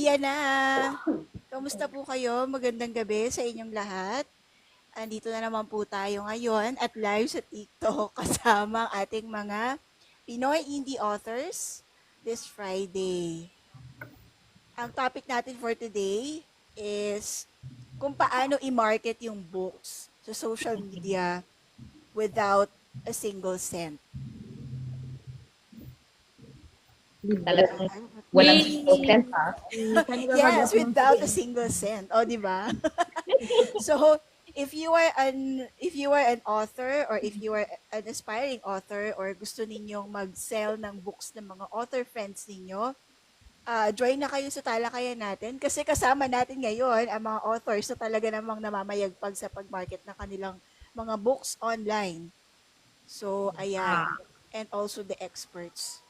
Iya na! Kamusta po kayo? Magandang gabi sa inyong lahat. Andito na naman po tayo ngayon at live sa TikTok kasama ang ating mga Pinoy indie authors this Friday. Ang topic natin for today is kung paano i-market yung books sa social media without a single cent. Talagang walang May, spoken ha. Yes, without a single cent. O, di ba? So, if you are an author or if you are an aspiring author or gusto ninyong mag-sell ng books ng mga author friends ninyo, join na kayo sa talakayan natin kasi kasama natin ngayon ang mga authors na talaga namang namamayagpag sa pag-market ng kanilang mga books online. So, ayan. And also the experts.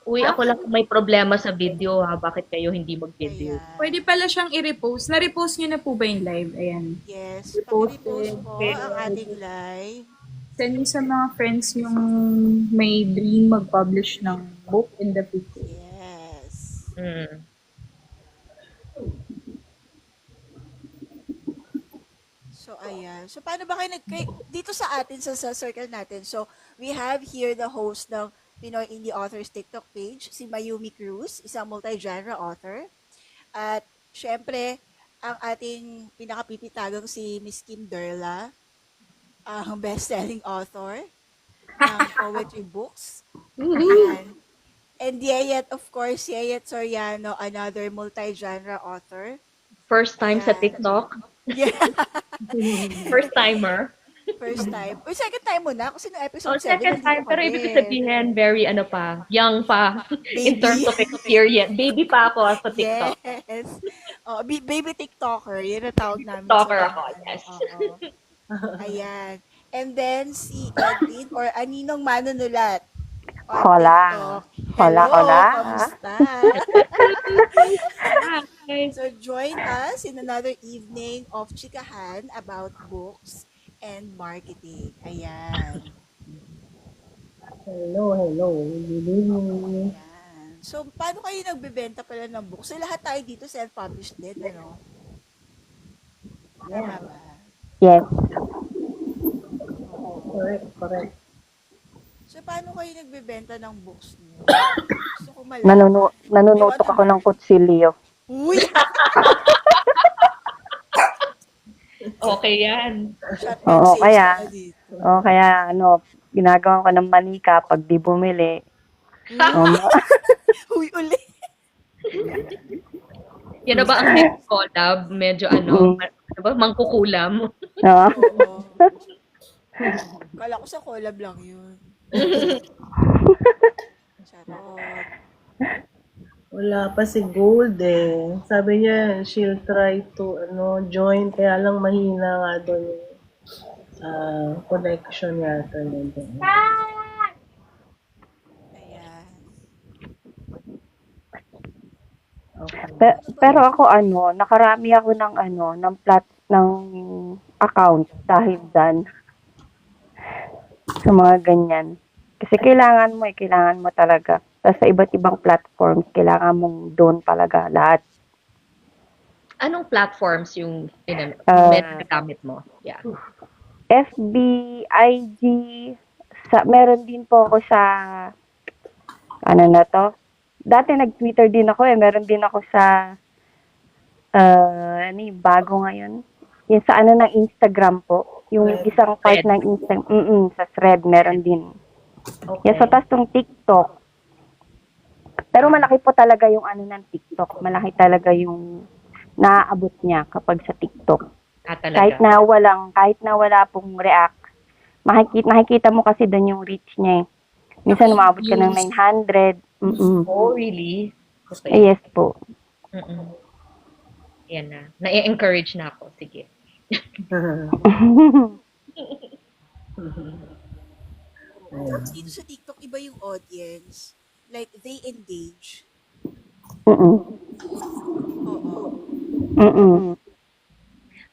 Uy, ako lang may problema sa video ha. Bakit kayo hindi mag-video? Ayan. pwede pala siyang i-repost. Na-repost niyo na po ba yung live? Ayan. Yes. Repost Pag-repost it. po Okay. ang ating live. Send niyo sa mga friends yung may dream mag-publish ng book in the future. Yes. Hmm. So, ayan. So, paano ba kayo dito sa atin, sa circle natin. So, we have here the host ng Pinoy Indie Authors TikTok page, si Mayumi Cruz, isang multi-genre author. At, syempre, ang ating pinakapipitagang si Miss Kim Derla, ang best-selling author ng poetry books. Ayan. And Yeyet, of course, Yeyet Soriano, another multi-genre author. First time sa Ayan. TikTok. Yeah. First timer. First time. Uy, second time mo na? Kasi no Oh, episode 7, second time. Pero ibig din. sabihin, very ano pa, young pa. In Baby. terms of experience. Baby pa ako sa TikTok. Yes. Oh, baby TikToker. Yan ang tawag namin. TikToker sa ako, ano. yes. Oo. Ayan. And then, si Edwin or Aninong Manunulat. on Hola. TikTok. Hola, Hello, hola. kamusta? So, join us in another evening of chikahan about books and marketing. Ayan. Hello. Good evening. Ayan. So, paano kayo nagbebenta pala ng books? So, lahat tayo dito self-published din, ano? Tama ba? Yes. Correct. So, paano kayo nagbebenta ng books niyo? Gusto ko malaman. Nanunutok ako ng kutsilyo. Uy! Okay yan. Shotgun Oo, sales kaya, tayo dito. kaya ginagawa ko ng manika pag di bumili. Uy, uli! Yan na ba ang next collab? Medyo ano ba, mangkukulam. No? Oo. Kala ko sa collab lang yun. Charot. Wala pa si Gold eh. Sabi niya, she'll try to join. Kaya lang mahina nga doon yung connection yata niya doon. Ayan. Okay. Pero ako nakarami ako ng account dahil dyan sa mga ganyan. Kasi kailangan mo talaga. Tapos sa iba't ibang platforms, kailangan mong doon talaga lahat. Anong platforms yung gamit mo? Yeah. FB, IG, meron din po ako sa, dati nag-Twitter din ako meron din ako sa, bago ngayon. Yung sa ng Instagram po. Yung isang part ng Instagram, sa thread meron din. Okay. Yes, so tas tong TikTok. Pero malaki po talaga yung ng TikTok. Malaki talaga yung naaabot niya kapag sa TikTok. Talaga. Kahit na wala pong react, nakikita mo kasi doon yung reach niya eh. Minsan umabot ka ng 900. Oh, really? Okay. Yes po. Yan na. Na-encourage na ako. Sige. Tapos dito sa TikTok, iba yung audience. Like, they engage. Oo.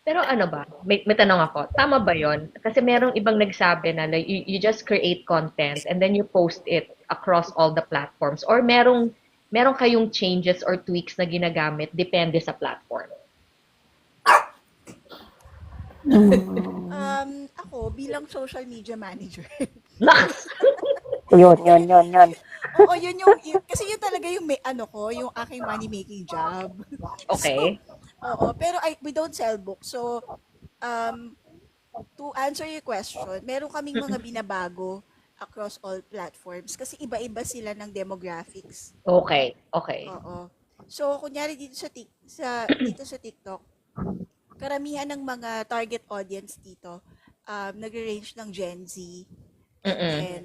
Pero ano ba? May tanong ako. Tama ba yon? Kasi merong ibang nagsabi na you just create content and then you post it across all the platforms. Or merong meron kayong changes or tweaks na ginagamit depende sa platform? Ako, bilang social media manager, Yun. oo, kasi yun talaga yung yung aking money-making job. Okay. Oo, pero we don't sell books. So, um, to answer your question, meron kaming mga binabago across all platforms kasi iba-iba sila ng demographics. Okay. Oo. So, kunyari dito sa TikTok, karamihan ng mga target audience dito, nagre-range ng Gen Z and Mm-mm. then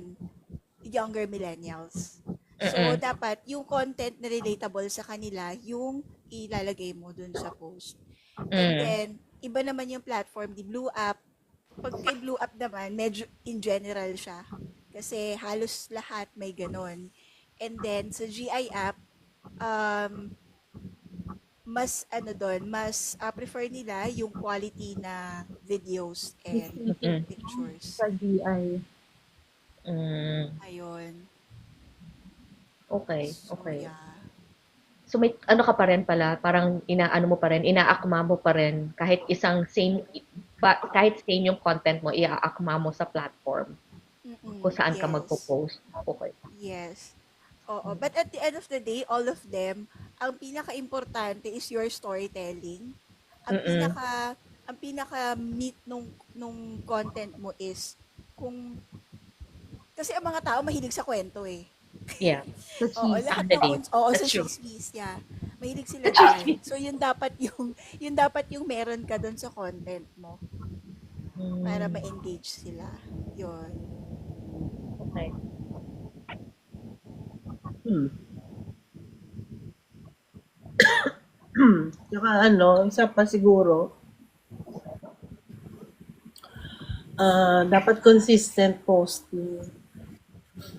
younger millennials. So, Mm-mm. dapat yung content na relatable sa kanila, yung ilalagay mo dun sa post. And Mm. then, iba naman yung platform, di Blue App. Pag kay Blue App naman, medyo in general siya. Kasi halos lahat may ganon. And then, sa GI app, um, mas prefer nila yung quality na videos and Mm-mm. pictures. Sa GI. Mm. Ayun. Okay. So, yeah. So may ano ka pa rin pala, parang inaano mo pa rin, inaakma mo pa rin kahit kahit same yung content mo, iaakma mo sa platform kung saan ka Yes. magpo-post. Okay. Yes. Oo. But at the end of the day, all of them, ang pinaka-importante is your storytelling. Ang Mm-mm. pinaka meat nung content mo is kasi ang mga tao mahilig sa kwento eh. Yeah. Sa Oo, cheese. lahat Actually, ng sa that's true. chismis, yeah. Mahilig sila dyan. So yun dapat yung meron ka doon sa content mo para Mm. ma-engage sila. Yun. Okay. Hmm. Saka isa pa siguro, dapat consistent posting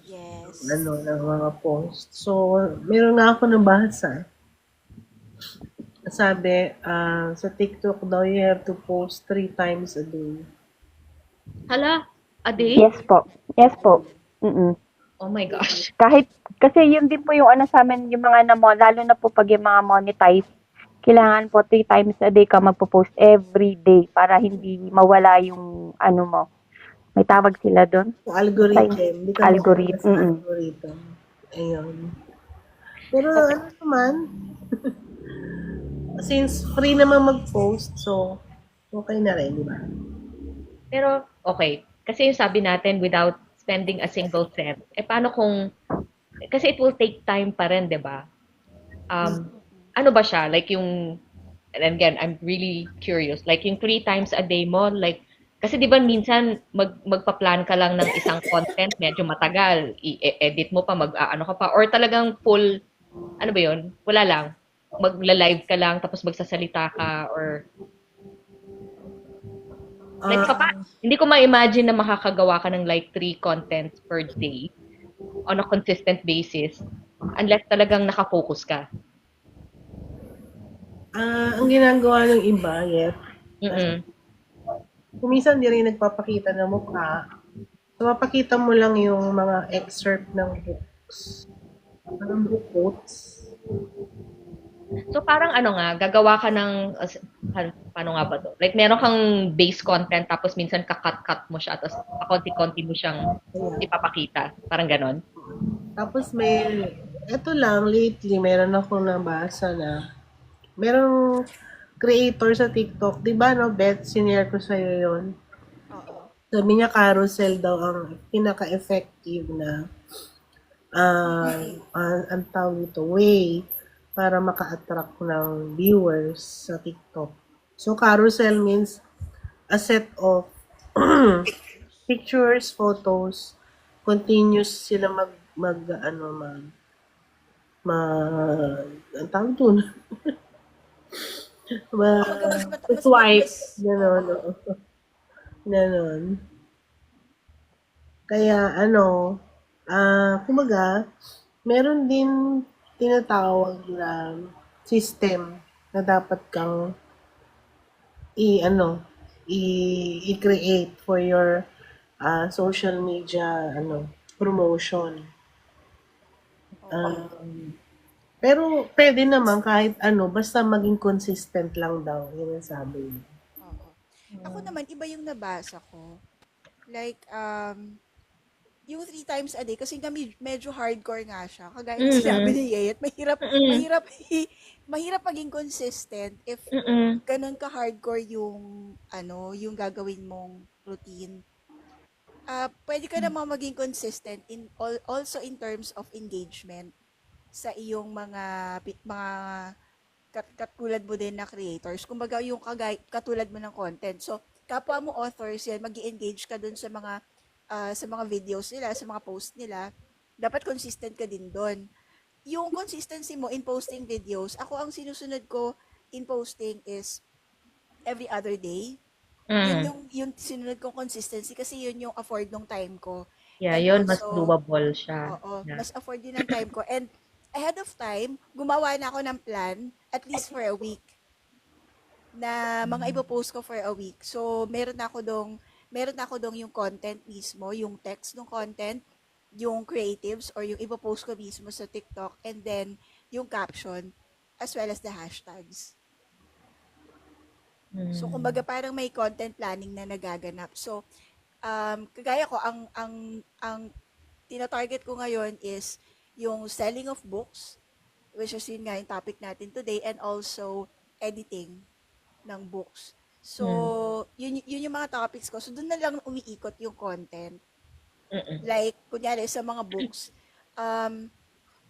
Yes. ng mga post. So, meron nga ako nabasa. Sabi, sa TikTok daw, you have to post 3 times a day. Hala, a day? Yes po. Mm-mm. Oh my gosh. Kasi yun din po yung sa amin, yung mga lalo na po pag yung mga monetize, kailangan po 3 times a day ka magpo-post every day para hindi mawala yung mo. May tawag sila doon. Sa algorithm. Hindi ka Algorithm. mawala sa algorithm. Ayun. Pero naman, since free naman mag-post, so okay na rin, di ba? Pero, okay. Kasi yung sabi natin, without spending a single cent, paano kasi it will take time pa rin, di ba? Ano ba siya? Like and again, I'm really curious. Like yung 3 times a day mo, like, kasi di ba minsan magpa-plan ka lang ng isang content, medyo matagal, i-edit mo pa, ano ka pa, or talagang full, ano ba yun? Wala lang. Magla-live ka lang, tapos magsasalita ka, or like, hindi ko ma-imagine na makakagawa ka ng like 3 contents per day on a consistent basis unless talagang nakafocus ka. Ang ginagawa ng iba, Mm-mm. kung minsan di rin nagpapakita ng mukha, so mapakita mo lang yung mga excerpt ng books. Parang book quotes. So parang gagawa ka ng, paano nga ba to? Like meron kang base content tapos minsan kakat-cut mo siya tapos konti-konti mo siyang ipapakita. Parang ganon. Tapos eto lang, lately, meron ako nabasa na, merong creator sa TikTok, di ba, Beth, sinare ko sa'yo yun. Oo. Sabi niya, carousel daw ang pinaka-effective na, ang tawag ito, way para maka-attract ng viewers sa TikTok. So, carousel means a set of pictures, photos, continuous sila ang tawag doon? Swipe. Ganon. Ganon. Kaya, kumaga, meron din tinatawag na system na dapat kang i-create for your social media promotion. Pero pwede naman kahit ano, basta maging consistent lang daw. Yun ang sabi niya. Oo. Ako naman, iba yung nabasa ko. Like, yung 3 times a day, kasi nga medyo hardcore nga siya. Kagaya ng sinabi Mm. ni Yeyet, mahirap, Mm. mahirap, mahirap maging consistent if Mm. ganun ka hardcore yung, yung gagawin mong routine. Pwede ka namang maging consistent also in terms of engagement sa iyong mga katulad mo din na creators. Kumbaga yung katulad mo ng content. So, kapwa mo authors yan, mag-engage ka dun sa mga videos nila, sa mga post nila. Dapat consistent ka din dun. Yung consistency mo in posting videos, ako ang sinusunod ko in posting is every other day. Yun Mm. yung sinunod kong consistency kasi yun yung afford ng time ko. Yeah, And yun, mas also, doable siya. oo, Yeah. mas afford din ng time ko. And ahead of time, gumawa na ako ng plan at least for a week na mga ipopost ko for a week. So, meron ako dong yung content mismo, yung text ng content, yung creatives or yung ipopost ko mismo sa TikTok, and then yung caption as well as the hashtags. So, Mm. kumbaga parang may content planning na nagaganap. So, kagaya ko, ang tinatarget ko ngayon is yung selling of books, which is yun nga yung topic natin today, and also editing ng books. So, Mm. yun yung mga topics ko. So, doon na lang umiikot yung content. Mm. Like, kunyari sa mga books,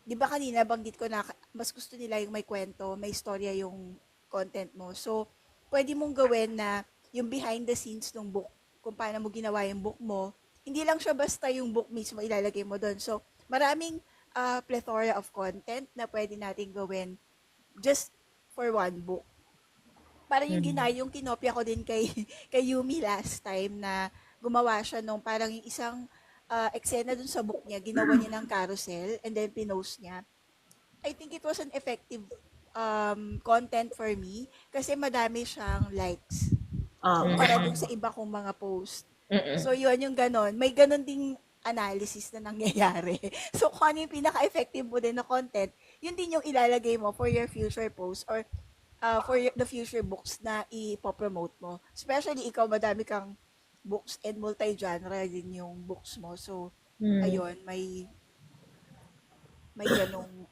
di ba kanina banggit ko na mas gusto nila yung may kwento, may istorya yung content mo. So, pwede mong gawin na yung behind the scenes ng book, kung paano mo ginawa yung book mo, hindi lang siya basta yung book mismo ilalagay mo doon. So, maraming plethora of content na pwede nating gawin just for one book. Parang yung kinopya ko din kay, kay Yumi last time na gumawa siya nung parang yung isang eksena dun sa book niya, ginawa niya ng carousel and then pinost niya. I think it was an effective content for me kasi madami siyang likes kumpara dun sa iba kong mga post. Mm. So, yun yung ganon. May ganon ding analysis na nangyayari. So, kung ano yung pinaka-effective mo din na content, yun din yung ilalagay mo for your future posts or the future books na ipopromote mo. Especially ikaw, madami kang books and multi-genre din yung books mo. So, Mm. ayun, may ganong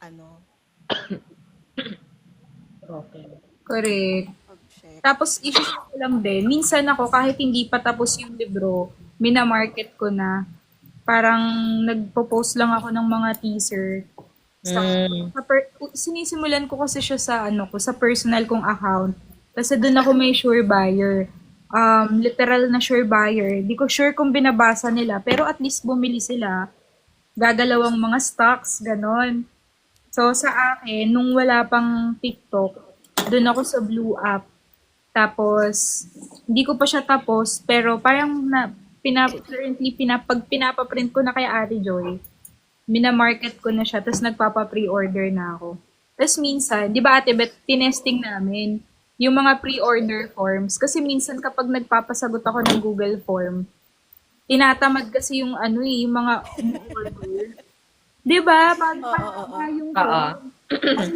Okay. Correct. pag-share. Tapos, i-share ko lang din, minsan ako, kahit hindi pa tapos yung libro, minamarket ko na. Parang nagpo-post lang ako ng mga teaser. Sinisimulan ko kasi siya sa sa personal kong account. Kasi doon ako may sure buyer. Literal na sure buyer. Di ko sure kung binabasa nila, pero at least bumili sila. Gagalawang mga stocks, ganon. So, sa akin, nung wala pang TikTok, doon ako sa Blue App. Tapos, hindi ko pa siya tapos, pero parang currently, pag pinapaprint ko na kay Ate Joy, minamarket ko na siya, tapos nagpapa-pre-order na ako. Tapos minsan, di ba Ate Beth, tinesting namin yung mga pre-order forms. Kasi minsan kapag nagpapasagot ako ng Google form, tinatamad kasi yung yung mga order. Di ba? Yung Oo.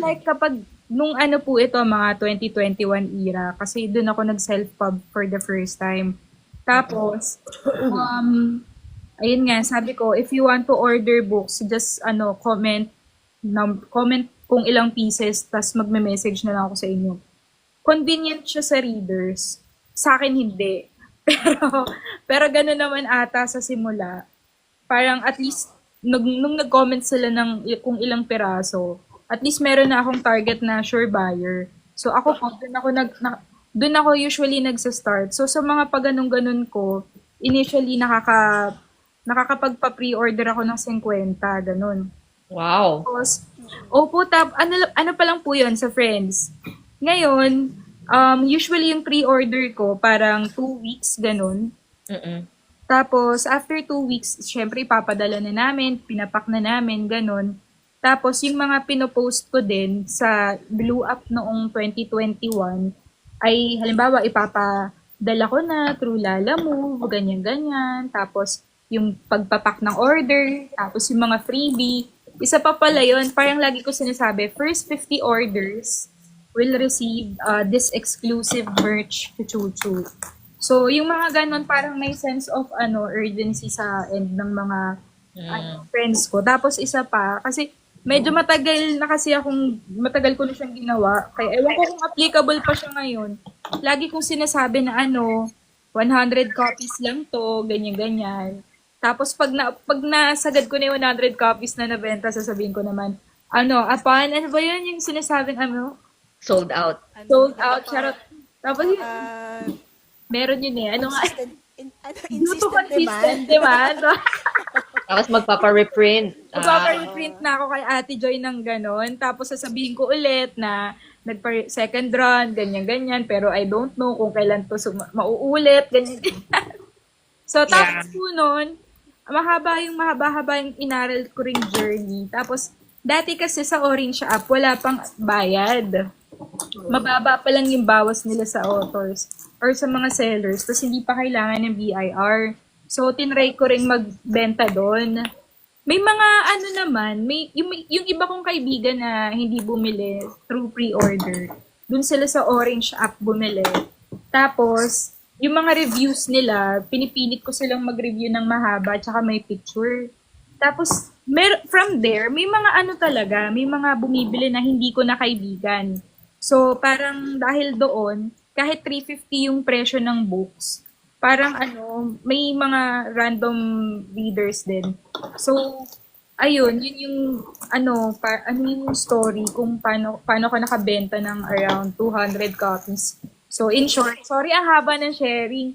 like kapag, nung po ito, mga 2021 era, kasi doon ako nag-self-pub for the first time. Tapos, ayun nga, sabi ko, if you want to order books, just comment kung ilang pieces, tas magme-message na lang ako sa inyo. Convenient siya sa readers. Sa akin, hindi. Pero gano'n naman ata sa simula. Parang at least, nung nag-comment sila ng kung ilang piraso, at least meron na akong target na sure buyer. So ako po, doon ako usually nagsa-start. So sa mga pag-ganun ko, initially nakakapagpa-pre-order ako ng 50, ganun. Wow. Tapos, ano pa lang po yun sa friends. Ngayon, usually yung pre-order ko, parang 2 weeks, ganun. Mm. Tapos, after 2 weeks, syempre, ipapadala na namin, pinapak na namin, ganun. Tapos, yung mga pinopost ko din sa Blue App noong 2021, ay, halimbawa, ipapadala ko na through Lalamove, ganyan-ganyan. Tapos, yung pagpapak ng order, tapos yung mga freebie, isa pa pala yun, parang lagi ko sinasabi, first 50 orders will receive this exclusive merch to Chuchu. So, yung mga ganon, parang may sense of urgency sa end ng mga friends ko. Tapos isa pa, kasi medyo matagal ko na siyang ginawa. Kaya ewan ko kung applicable pa siya ngayon. Lagi kong sinasabi na 100 copies lang to, ganyan-ganyan. Tapos pag nasagad ko na yung 100 copies na nabenta, sasabihin ko naman, ano ba yun yung sinasabing Sold out. sold out, charot. Tapos yun, Ah, meron yun eh. Ano nga, due to insistent consistent demand. demand. Tapos magpapa-reprint. Magpapa-reprint na ako kay Ate Joy ng ganon. Tapos sasabihin ko ulit na second run, ganyan-ganyan. Pero I don't know kung kailan to mauulit, ganyan-ganyan. So, tapos po nun, mahaba yung inaral ko ring journey. Tapos, dati kasi sa Orange app, wala pang bayad. Mababa pa lang yung bawas nila sa authors or sa mga sellers. Tapos, hindi pa kailangan ng BIR. So, tinry ko ring magbenta doon. May mga naman, yung iba kong kaibigan na hindi bumili through pre-order. Doon sila sa Orange app bumili. Tapos, yung mga reviews nila, pinipilit ko silang mag-review ng mahaba tsaka may picture. Tapos, from there, may mga talaga, may mga bumibili na hindi ko na kaibigan. So, parang dahil doon, kahit 350 yung presyo ng books, parang may mga random readers din. So, ayun, yun yung yung story kung paano ko nakabenta ng around 200 copies. So, in short, sorry ang haba ng sharing.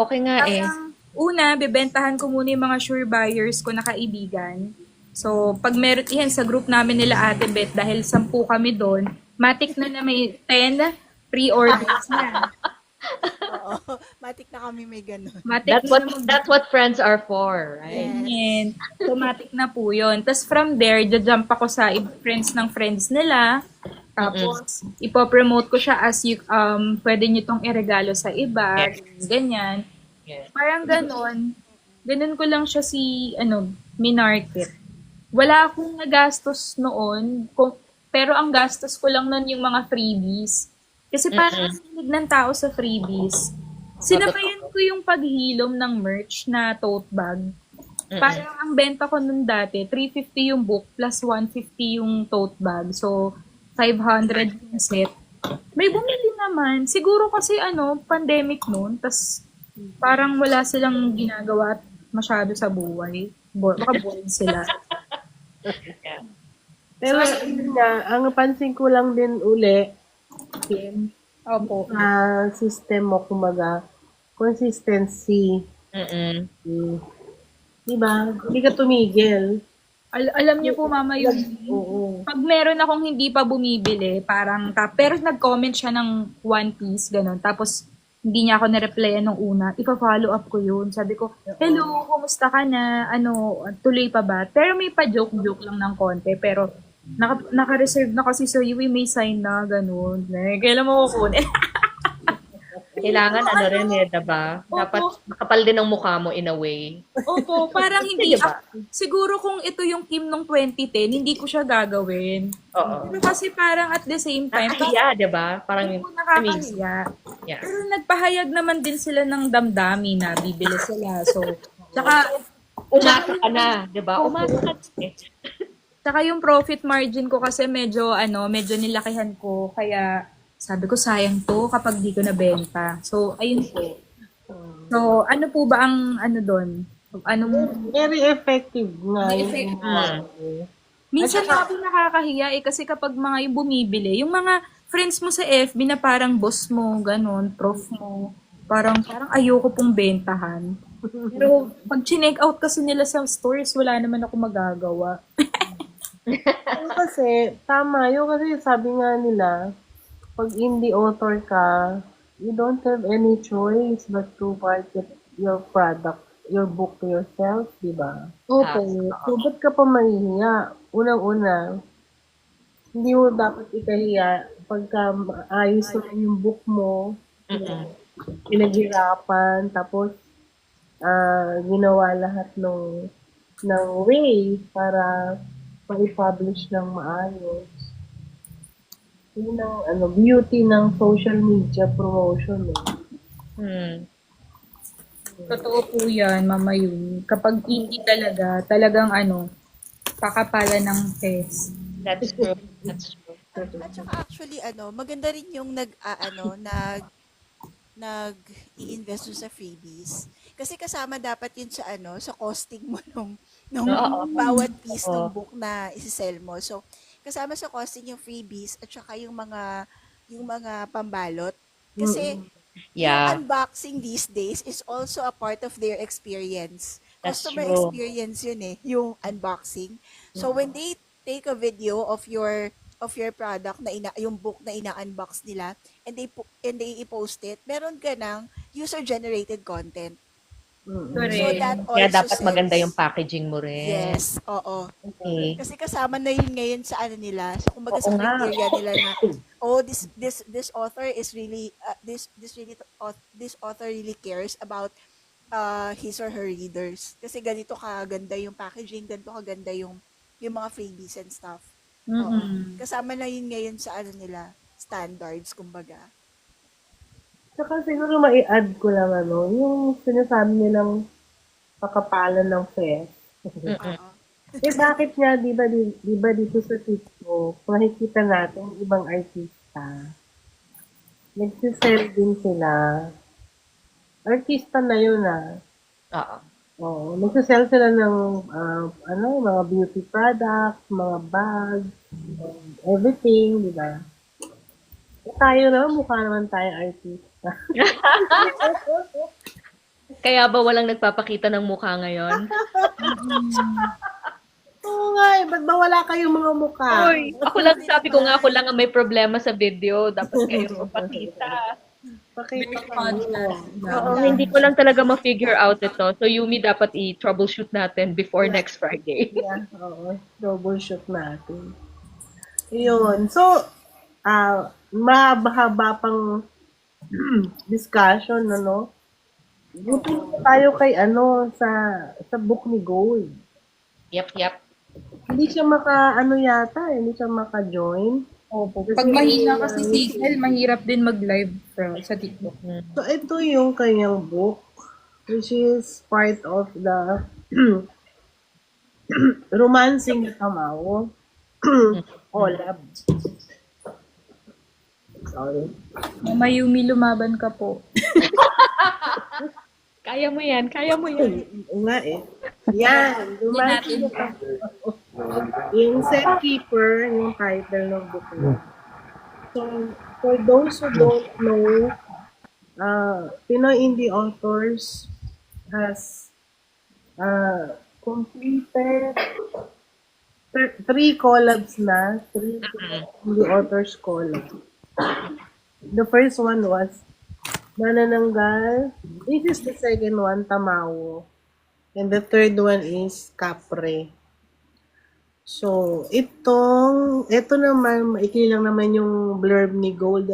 Okay nga eh. Parang, una, bebentahan ko muna yung mga sure buyers ko na kaibigan. So, pag meron yan sa group namin nila Ate Beth, dahil 10 kami doon, matik na may 10 pre-orders na. Oo. Matik na kami may ganun. Matik That's what friends are for, right? Ganyan. Automatic na po yun. Tapos from there, jump ako sa friends ng friends nila. Tapos, ipopromote ko siya as pwede nyo itong iregalo sa iba. Ganyan. Yes. Parang ganon. Ganon ko lang siya minarket. Wala akong nagastos noon. Pero ang gastos ko lang noon yung mga freebies. Kasi parang sinig ng tao sa freebies. Sinabayan ko yung paghilom ng merch na tote bag. Parang ang benta ko nun dati, 350 yung book plus 150 yung tote bag. So, 500 yung set. May bumili naman. Siguro kasi pandemic noon, tas parang wala silang ginagawa masyado sa buhay. Baka bored sila. Pero yun nga, ang napansin ko lang din uli, Kim, Opo. system mo, kumbaga, consistency. Diba? Hindi ka tumigil. Alam niyo po, Mama, yung Oo. pag meron akong hindi pa bumibili, parang, pero nag-comment siya ng One Piece, gano'n. Tapos, hindi niya ako na-replyan nung una. Ipa-follow up ko yun. Sabi ko, hello, kumusta ka na? Tuloy pa ba? Pero may pa-joke-joke lang ng konti. Pero, naka-reserve na kasi sa UWI, may sign na, gano'n. Kailan mo kukunin? Kailangan diba? Dapat makapal din ang mukha mo in a way. Opo, parang hindi. Diba? Siguro kung ito yung Kim nung 2010, hindi ko siya gagawin. Oo. Pero kasi parang at the same time, Nakahiya, diba? Parang, hindi ko nakakahiya. yeah. Pero nagpahayag naman din sila ng damdami na bibili sila. So, tsaka, Umasa ka na, diba? Umasa ka na. tsaka yung profit margin ko kasi medyo nilakihan ko. Kaya sabi ko sayang to kapag di ko nabenta. So, ayun po. So, ano po ba ang doon? Very effective nga. Very yung effective. mga- Minsan nga po nakakahiya kasi kapag mga yung bumibili, yung mga friends mo sa FB na parang boss mo, ganon, prof mo, parang ayoko pong bentahan. Pero pag chinek out kasi nila sa stores, wala naman ako magagawa. Yung kasi, tama. Yung kasi sabi nga nila, pag indie author ka, you don't have any choice but to market your product, your book to yourself, di ba? Opo. So, ba't ka pa mahihiya? Unang-una, hindi mo dapat ikahiya pagka ayos naman yung book mo, pinaghirapan, tapos ginawa lahat ng ng way para ma-publish ng maayos. Yun ang beauty ng social media promotion eh. Hmm. Totoo po yan, Mama Yumi. Kapag hindi talaga, talagang pakapala ng test. That's true. That's true. At saka actually maganda rin yung nag-i-invest dun sa freebies. Kasi kasama dapat yun sa sa costing mo nung Oo. bawat piece ng Oo. book na isi-sell mo. So, kasama sa costing yung freebies at saka yung mga pambalot. Kasi yung Yeah, unboxing these days is also a part of their experience. that's Customer true. experience yun yung unboxing. So when they take a video of your product yung book na ina-unbox nila and they i-post it, meron ka ng user generated content. So Correct. that Kaya also dapat maganda yung sells. packaging mo rin. Yes, oo. Okay. Kasi kasama na yun ngayon sa nila. So kumbaga Oo sa nga. criteria nila na this author is really this author really cares about his or her readers. Kasi ganito kaganda yung packaging, ganito kaganda yung mga freebies and stuff. Oo. Mm-mm. Kasama na yun ngayon sa nila, standards kumbaga. Saka siguro mai-add ko lang yung sinasabi nilang pakapalan ng fest. Mm-mm. Oo. Bakit nga, di ba dito sa TikTok, makikita natin ibang artista, nagsisell din sila. Artista na yun Oo. Oo, nagsisell sila ng mga beauty products, mga bags, everything, di ba? Tayo naman, mukha naman tayo artista. Kaya ba walang nagpapakita ng mukha ngayon? Oo nga eh, ba't ba wala kayong mga mukha? Uy, ako lang sabi ko nga ako lang ang may problema sa video. Dapat kayo magpakita. Pakita ka Podcast. Oo, hindi ko lang talaga ma-figure out ito. So, Yumi, dapat i-troubleshoot natin before next Friday. Yeah, oo, troubleshoot natin. Yun. So, mahaba pang discussion, Buti tayo kay sa book ni Gold. Yep, yep. Hindi siya hindi siya maka-join. Opo. Pag mahina kasi signal, mahirap din mag-live sa TikTok. So, ito yung kanyang book, which is part of the Romancing the Tamaw collab. Sorry. Mama Yumi, lumaban ka po. Kaya mo yan, kaya mo yan. Oo nga eh. Yan, Romancing the Tamaw. Yung Set Keeper, yung title ng book niya. So, for those who don't know, Pinoy Indie Authors has completed three collabs na, three Indie Authors collab. The first one was Manananggal. This is the second one, Tamawo. And the third one is Capre. So, ito naman, maikli lang naman yung blurb ni Gold,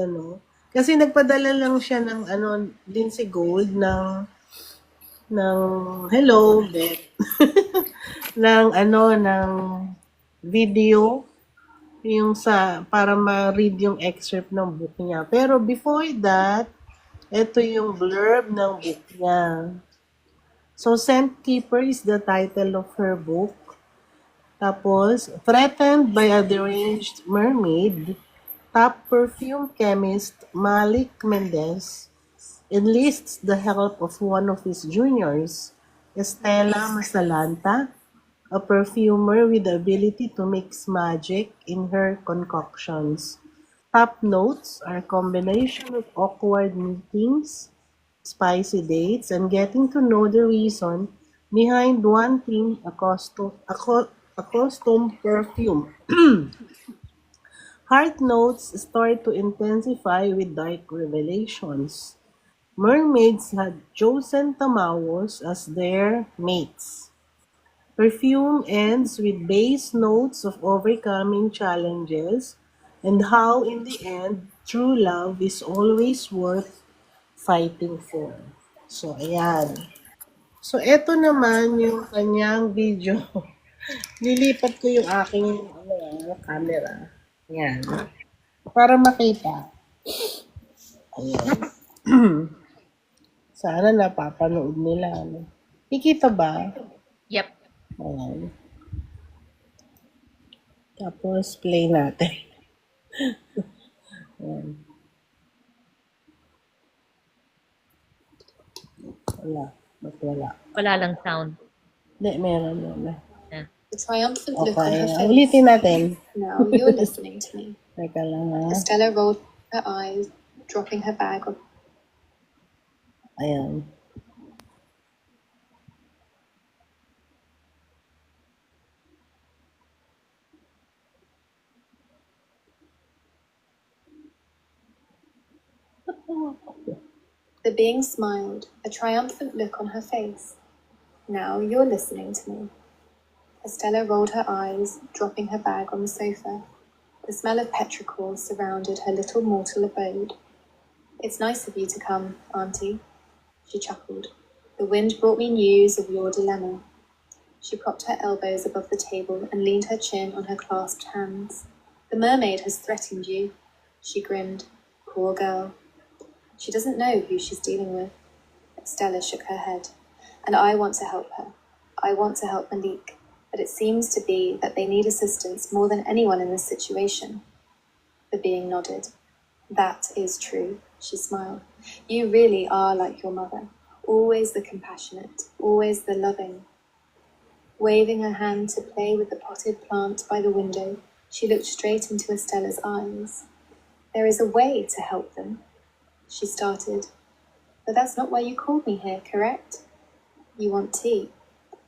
Kasi nagpadala lang siya ng, din si Gold ng hello, Beth. ng video, para ma-read yung excerpt ng book niya. Pero before that, ito yung blurb ng book niya. So, Scent Keeper is the title of her book. Tapos, threatened by a deranged mermaid, top perfume chemist Malik Mendez enlists the help of one of his juniors, Estela Masalanta, a perfumer with the ability to mix magic in her concoctions. Top notes are a combination of awkward meetings, spicy dates, and getting to know the reason behind wanting a custom perfume. Heart notes start to intensify with dark revelations. Mermaids had chosen Tamawos as their mates. Perfume ends with bass notes of overcoming challenges and how in the end, true love is always worth fighting for. So, ayan. So, eto naman yung kanyang video. Nilipat ko yung aking camera. Yan. Para makita. Ayan. Sana napapanood nila. Ano? Kikita ba? Yep. Ayan. Tapos, play natin. Ayan. Wala. Ba't wala? Wala lang sound. Hindi, meron. Yeah. The triumphant look on her Okay. face. Ulitin natin. Now you're listening to me. Teka lang ha. Estella rolled her eyes, dropping her bag on. Ayan. The being smiled, a triumphant look on her face. Now you're listening to me. Estella rolled her eyes, dropping her bag on the sofa. The smell of petrichor surrounded her little mortal abode. It's nice of you to come, Auntie, she chuckled. The wind brought me news of your dilemma. She propped her elbows above the table and leaned her chin on her clasped hands. The mermaid has threatened you, she grinned. Poor girl. She doesn't know who she's dealing with. Stella shook her head. And I want to help her. I want to help Malik. But it seems to be that they need assistance more than anyone in this situation. The being nodded. That is true, she smiled. You really are like your mother. Always the compassionate, always the loving. Waving her hand to play with the potted plant by the window, she looked straight into Estella's eyes. There is a way to help them, she started. But that's not why you called me here, correct? You want tea?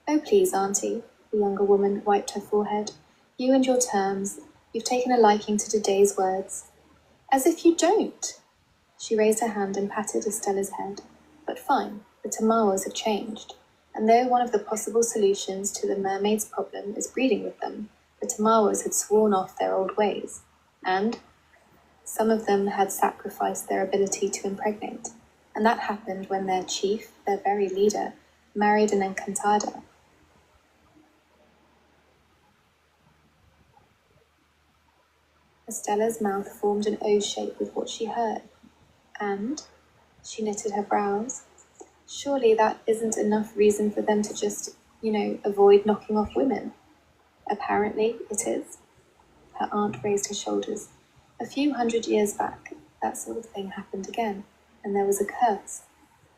Oh, please, Auntie. The younger woman wiped her forehead. You and your terms. You've taken a liking to today's words. As if you don't. She raised her hand and patted Estella's head. But fine, the Tamawas have changed. And though one of the possible solutions to the mermaid's problem is breeding with them, the Tamawas had sworn off their old ways. And some of them had sacrificed their ability to impregnate. And that happened when their chief, their very leader, married an encantada. Estella's mouth formed an O shape with what she heard. And she knitted her brows. Surely that isn't enough reason for them to just, avoid knocking off women. Apparently it is. Her aunt raised her shoulders. A few 100 years back, that sort of thing happened again, and there was a curse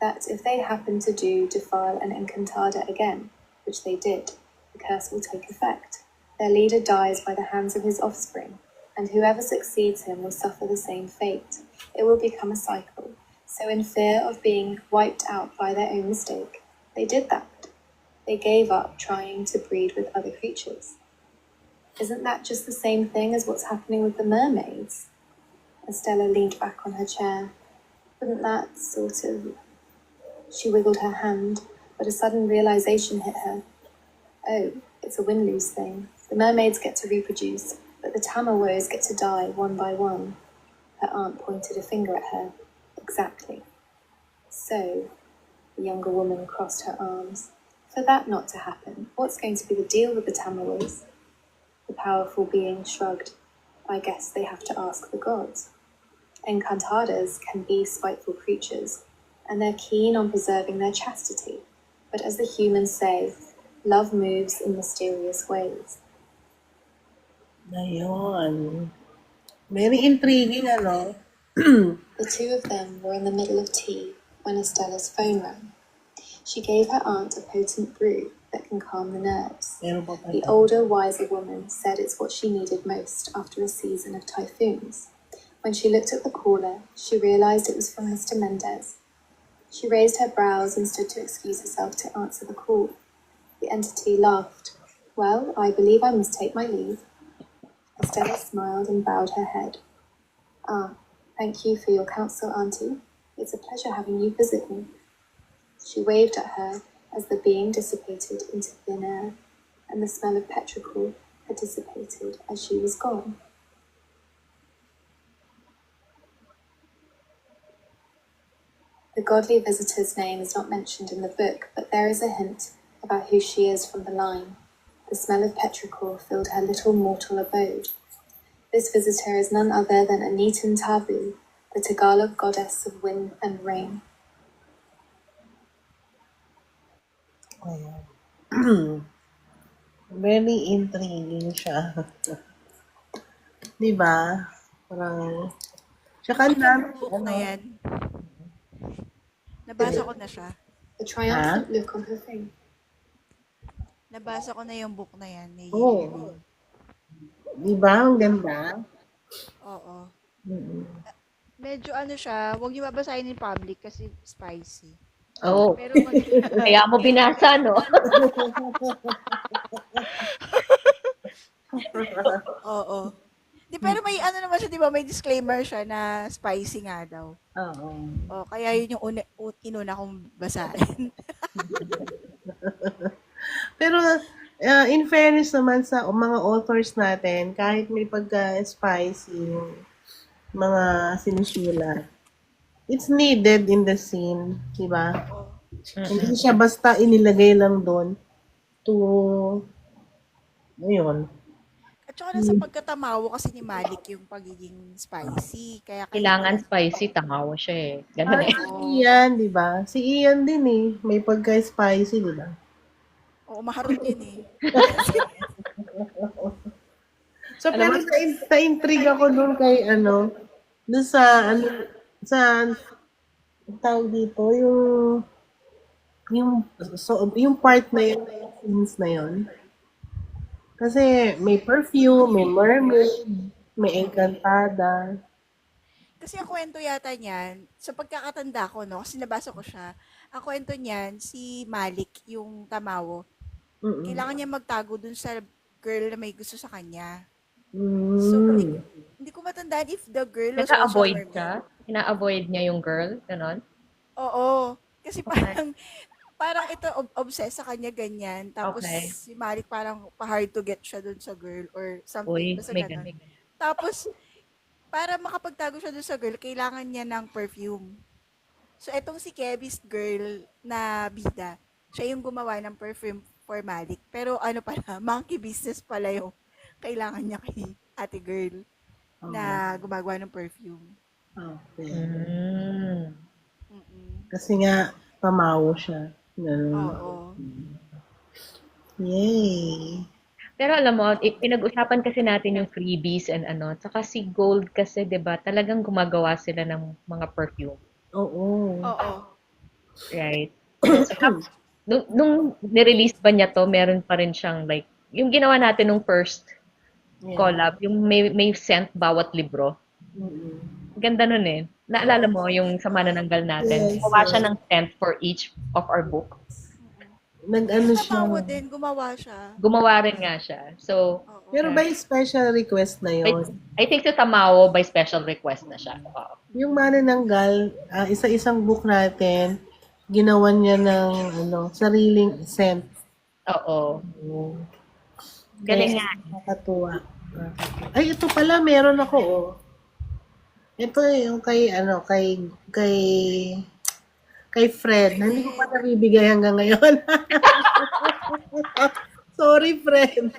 that if they happened to defile an encantada again, which they did, the curse will take effect. Their leader dies by the hands of his offspring, and whoever succeeds him will suffer the same fate. It will become a cycle. So in fear of being wiped out by their own mistake, they did that. They gave up trying to breed with other creatures. Isn't that just the same thing as what's happening with the mermaids? Estella leaned back on her chair. Wouldn't that sort of... She wiggled her hand, but a sudden realization hit her. Oh, it's a win-lose thing. The mermaids get to reproduce, but the Tamawos get to die one by one. Her aunt pointed a finger at her. Exactly. So, the younger woman crossed her arms. For that not to happen, what's going to be the deal with the Tamawos? The powerful being shrugged. I guess they have to ask the gods. Encantadas can be spiteful creatures, and they're keen on preserving their chastity. But as the humans say, love moves in mysterious ways. Ayun. Very intriguing, ano? The two of them were in the middle of tea when Estella's phone rang. She gave her aunt a potent brew that can calm the nerves. Meron pa The older, wiser woman said it's what she needed most after a season of typhoons. When she looked at the caller, she realized it was from Mr. Mendez. She raised her brows and stood to excuse herself to answer the call. The entity laughed. Well, I believe I must take my leave. Estella smiled and bowed her head. Ah, thank you for your counsel, Auntie. It's a pleasure having you visit me. She waved at her as the being dissipated into thin air, and the smell of petrichor had dissipated as she was gone. The godly visitor's name is not mentioned in the book, but there is a hint about who she is from the line. The smell of petrichor filled her little mortal abode. This visitor is none other than Anitan Tabu, the Tagalog goddess of wind and rain. Ayan. Very intriguing siya. Di ba? Parang, tsaka ang dami, Book na yan. Nabasa ko na siya. The triumphant look on her face. Nabasa ko na yung book na yan. Ni Oo. Di ba? Ang ganda. Oo. Mm-mm. Medyo ano siya, huwag niyo babasahin in public kasi spicy. Oh, Pero kaya mo binasa, no? oo. Di, pero may ano naman siya, di ba? May disclaimer siya na spicy nga daw. Oo. O, kaya yun yung inuna kong basahin. Pero, in fairness naman sa mga authors natin, kahit may pagka-spicy yung mga sinusulat, it's needed in the scene, di ba? Hindi siya basta inilagay lang doon to, ayun. At saka nasa pagkatamawo kasi ni Malik yung pagiging spicy. Kaya Kailangan spicy, tamawa siya eh. Ganun eh. Si Ian, di ba? Si Ian din eh, may pagka-spicy, di ba? Oo, maharot yun eh. So, pero na-intrigue ako doon kay doon sa, sa, tawag dito, yung part na yun, yung scenes na yun. Kasi may perfume, may mermaid, may encantada. Kasi ang kwento yata niyan, sa pagkakatanda ko, no, kasi nabasa ko siya, ang kwento niyan, si Malik, yung tamawo, Mm-mm. kailangan niya magtago dun sa girl na may gusto sa kanya. Mm. So, hindi ko matandaan if the girl was also a Naka-avoid mermaid. ka? Ina-avoid niya yung girl? Ganon? Oo. Kasi parang ito obsessed sa kanya ganyan. Tapos Okay. si Malik parang pa-hard to get siya dun sa girl or something. Uy, Basta may ganun. ganun. Tapos, para makapagtago siya dun sa girl, kailangan niya ng perfume. So, etong si Kevin's girl na bida, siya yung gumawa ng perfume for Malik. Pero ano pala, monkey business pala yung kailangan niya kay ate girl na gumagawa ng perfume. Okay. Mm. Mm-mm. Kasi nga, pamawo siya. Ganun. Oo. Yay! Pero alam mo, pinag-usapan kasi natin yung freebies and ano, tsaka si Gold kasi, 'di ba, talagang gumagawa sila ng mga perfume, Oo. Oo. right? So, nung nirelease ba niya to, meron pa rin siyang like, yung ginawa natin nung first collab, yung may scent bawat libro. Mm-mm. Ganda nun eh. Naalala mo yung sa manananggal natin? Yes, Gumawa siya ng scent for each of our book. Nag-ano Yung siya. tamawo din, gumawa siya. Gumawa rin nga siya. So, Oo. Pero by special request na yon. I think sa Tamao, by special request na siya. Oo. Yung manananggal, isa-isang book natin, ginawan niya ng sariling scent. Oo. Kaya Galing nga. nakakatuwa. Ay, ito pala, meron ako, oh. Ito yung kay Fred. Hindi ko pa nabibigay hanggang ngayon. Sorry, Fred.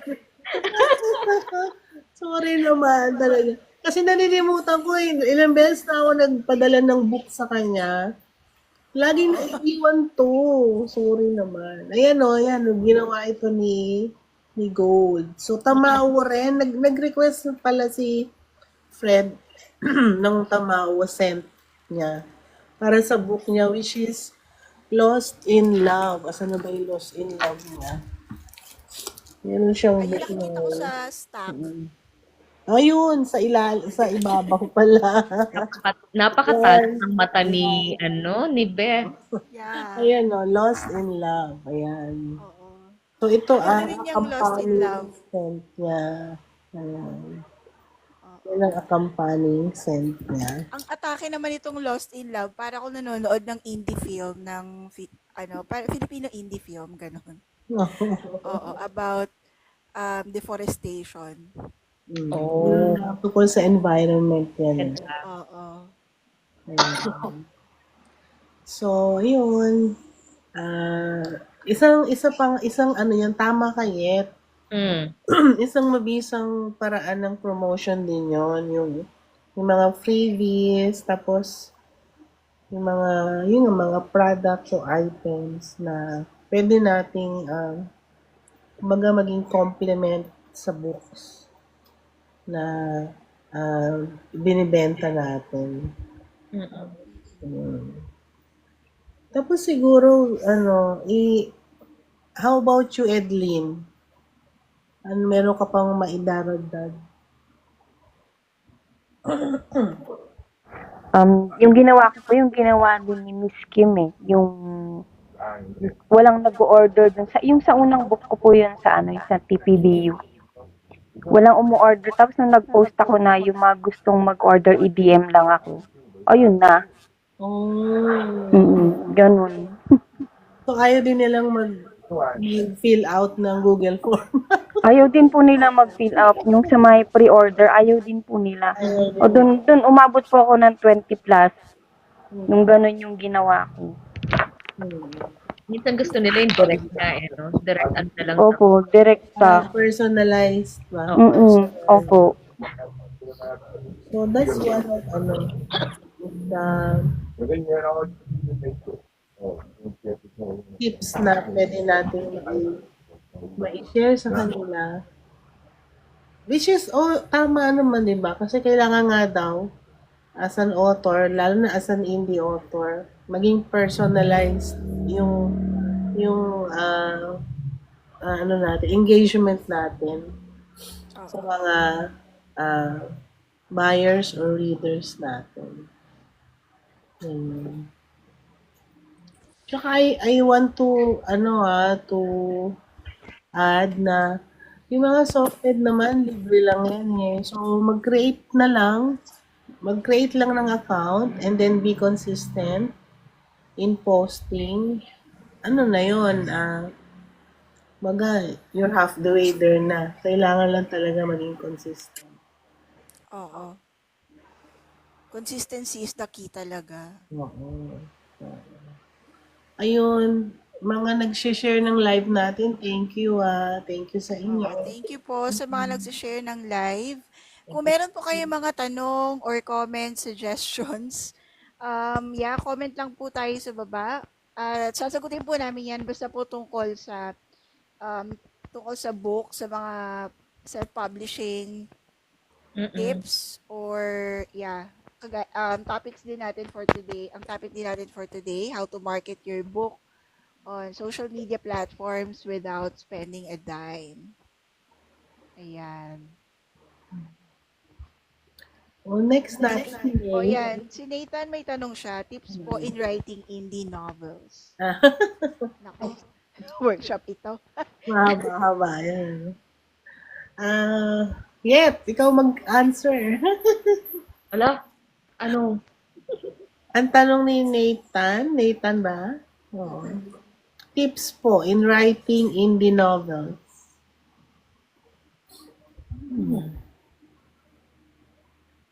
Sorry naman, talaga. Kasi nalilimutan ko ilang beses na ako nagpadala ng book sa kanya. Laging naiiwan to. Sorry naman. Ayan ginawa ito ni Gold. So, Tamao rin. Nag-request pala si Fred ng Tamao scent niya para sa book niya, which is Lost in Love. Asan na ba yung Lost in Love niya? Meron siyang Ayun, book nakikita ko sa stack. Ayun, sa ibabaw pala. Napakataas ng mata ni Beth. Yeah. Ayan, Lost in Love. Ayan. Oo. So, ito Maganda ang rin yung Lost in Love. scent niya. Ayan. Yan ang accompanying scent niya. Ang atake naman itong Lost in Love, para ako nanonood ng indie film ng Filipino indie film, ganun. Oo, about deforestation. Oh. Tungkol sa environment yan. Ganda. Oo. Ayan. So, yun. Isang ano yan, tama ka Yet. Mm. Isang mabisang paraan ng promotion din yon, yung mga freebies, tapos yung mga products o items na pwede nating kumbaga maging complement sa books na binibenta natin. Mm. Mm. Tapos siguro how about you, Edlin? Meron ka pang maidaragdag? Yung ginawa ko po, yung ginawa din ni Miss Kim eh. Yung walang nag-order dun. Yung sa unang book ko po yun sa yung sa TPBU. Walang umu-order. Tapos nung nag-post ako na yung mga gustong mag-order, i-DM lang ako. Ayun na. Oh. Ganun. So, ayaw din nilang mag-fill out ng Google form. Ayaw din po nila mag-fill out. Yung sa may pre-order, ayaw din po nila. O dun umabot po ako ng 20 plus. Nung ganun yung ginawa ko. Minsan gusto nila yung direct na no? Direct ano na lang. Opo, direkta. Personalized ba? Opo. So, that's one of tips na pwede natin ma-share sa kanila. Which is, tama naman, di ba? Kasi kailangan nga daw, as an author, lalo na as an indie author, maging personalized yung engagement natin sa mga buyers or readers natin. Tsaka I want to add na yung mga software naman libre lang yan eh. So mag-create lang ng account and then be consistent in posting. Ano na yun? You're half the way there na. Kailangan lang talaga maging consistent. Oo. Consistency is the key talaga. Oo. Ayun, mga nag-share ng live natin, thank you Thank you sa inyo. Thank you po sa mga nagsishare ng live. Kung meron po kayo mga tanong or comments, suggestions, comment lang po tayo sa baba. At sasagutin po namin yan basta po tungkol sa book, sa mga self-publishing tips or topics din natin for today. Ang topic din natin for today, how to market your book on social media platforms without spending a dime. Ayan. Next natin. Yan. Si Nathan may tanong siya, tips po in writing indie novels. Nako. Workshop ito. Mahaba yan. Yet, ikaw mag-answer. Wala. Ano? Ang tanong ni Nathan ba? Oo. Tips po in writing indie novels.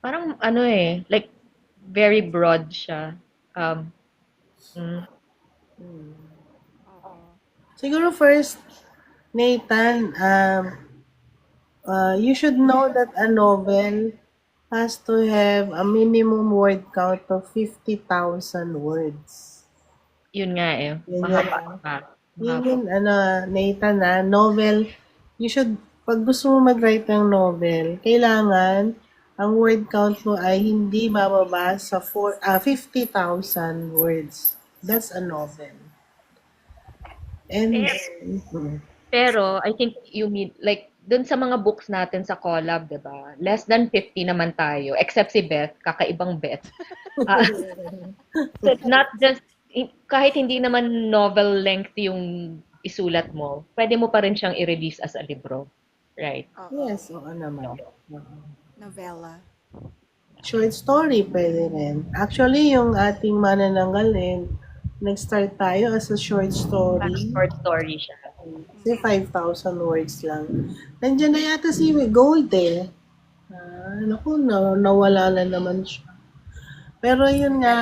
Parang like very broad siya. Siguro first, Nathan, you should know that a novel has to have a minimum word count of 50,000 words. Yun nga Yun Mahaba nga. pa. Yun, Nathan, novel, pag gusto mo mag-write ng novel, kailangan ang word count mo ay hindi bababa sa 50,000 words. That's a novel. And, Pero, I think you mean, like, dun sa mga books natin sa collab, di ba? Less than 50 naman tayo. Except si Beth, kakaibang Beth. So, it's not just, kahit hindi naman novel length yung isulat mo, pwede mo pa rin siyang i-release as a libro. Right? yes, oo naman. Novella. Short story, pwede rin. Actually, yung ating manananggalin, nag-start tayo as a short story. Short story siya. Kasi 5,000 words lang. Nandiyan na yata si Gold eh. Naku, nawala na naman siya. Pero yun nga,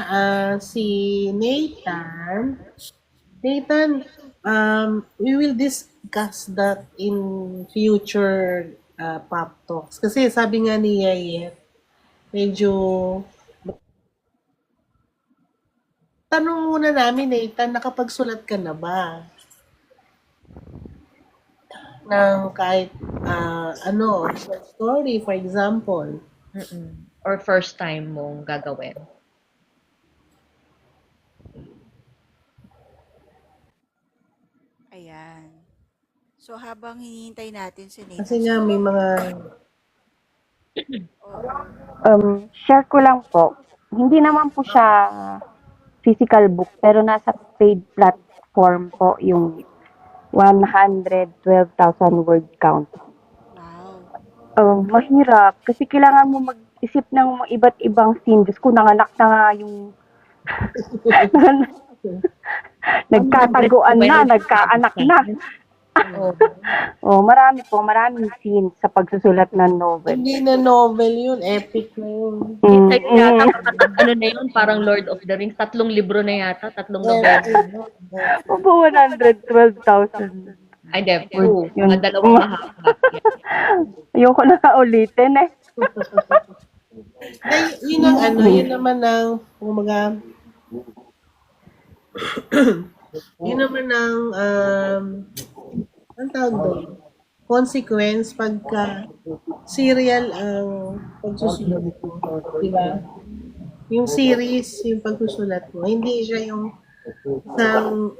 si Nathan, we will discuss that in future pop talks. Kasi sabi nga ni Yayet, medyo tanong muna namin, Nathan, nakapagsulat ka na ba? Ng kahit, short story, for example. Mm-mm. Or first time mong gagawin? Ayan. So, habang hinihintay natin si Nathan, Kasi nga may mga, Share ko lang po. Hindi naman po siya physical book, pero nasa paid platform po yung 112,000 word count. wow. Mahirap kasi kailangan mo mag-isip ng mga iba't ibang scene. Diyos ko, nanganak na nga yung nagkataguan na, nagkaanak na. Oo. Maraming scenes sa pagsusulat ng novel. hindi na novel yun, epic na yun. Like, yata, ano na yun, parang Lord of the Rings, 3 libro na yata, 3 nobela. Opo, 112,000. Ay, hindi, Yun. mga dalawang mahaba. Ayoko na ulitin eh. Yun ang yun naman ang, kumaga, yun naman ang, ang tawag doon, consequence pagka serial ang pagsusulat mo. Diba? Yung series, yung pagsusulat mo, hindi siya yung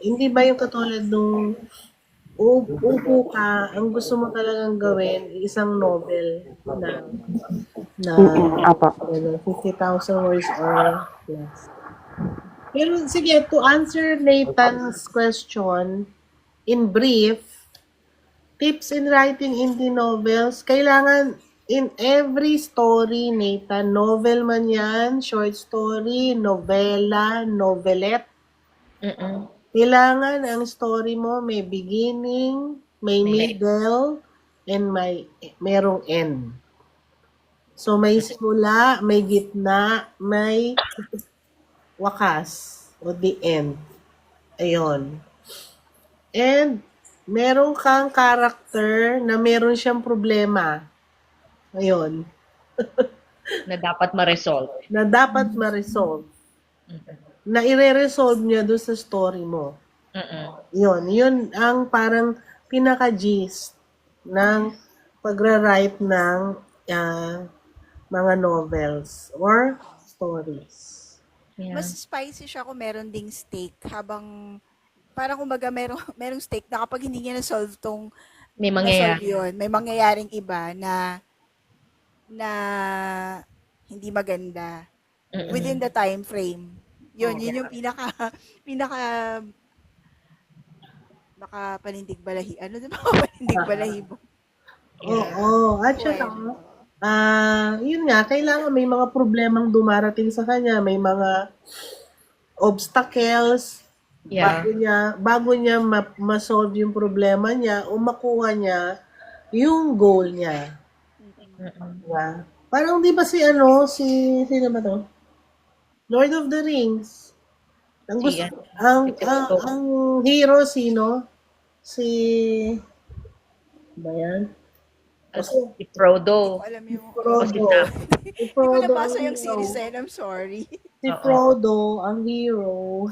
hindi ba yung katulad nung upo ka, ang gusto mo talagang gawin, isang novel na Apo. 50,000 words or less. Pero sige, to answer Nathan's question, in brief, tips in writing indie novels, kailangan in every story, Nathan, novel man yan, short story, novela, novelette, Mm-mm. kailangan ang story mo may beginning, may middle, and merong end. So may simula, may gitna, may wakas o the end. Ayun. And meron kang character na meron siyang problema. Ayun. Na dapat ma-resolve. Na dapat ma-resolve. Na ire-resolve niya doon sa story mo. Mm-mm. Yun ang parang pinaka-gist ng pagra-write ng mga novels or stories. Yeah. Mas spicy siya kung meron ding steak habang parang kumbaga merong steak na kapag hindi niya na-solve tong May na-solve mangyayari. yun, may mangyayaring iba na hindi maganda Mm-mm. within the time frame. Yun yung pinaka panindig balahi. Ano din ba panindig balahibo? Oo. At saka, yun nga, kailangan may mga problemang dumarating sa kanya, may mga obstacles, Yeah. bago niya ma-solve yung problema niya o makuha niya yung goal niya. Yeah. Parang di ba sino ba to? Lord of the Rings. Ang gusto, Siya. ang hero sino? Si, ba yan? Si Frodo. Alam yung Frodo. Si Sam. Si Hindi ko Frodo nabasa ang yung hero. series eh. I'm sorry. Si Frodo ang hero.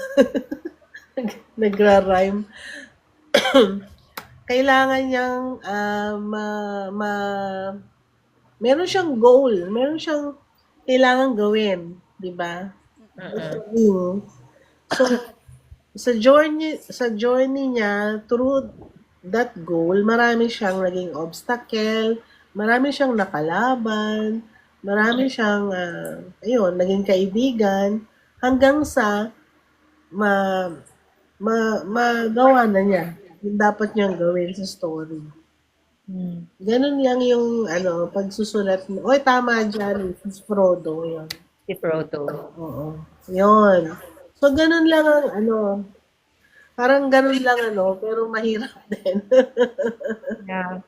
Nagra-rhyme. Kailangan niyang meron siyang goal, meron siyang kailangan gawin, 'di ba? So sa journey niya through that goal, marami siyang naging obstacle, marami siyang nakalaban, marami siyang naging kaibigan hanggang sa magawa na niya yung dapat niyang gawin sa story. Ganun lang yung pagsusulat mo. Oy, tama dyan. Si Frodo. Yun. Si Frodo. Oo. Yun. So, ganun lang ang parang ganun lang pero mahirap din. Yeah.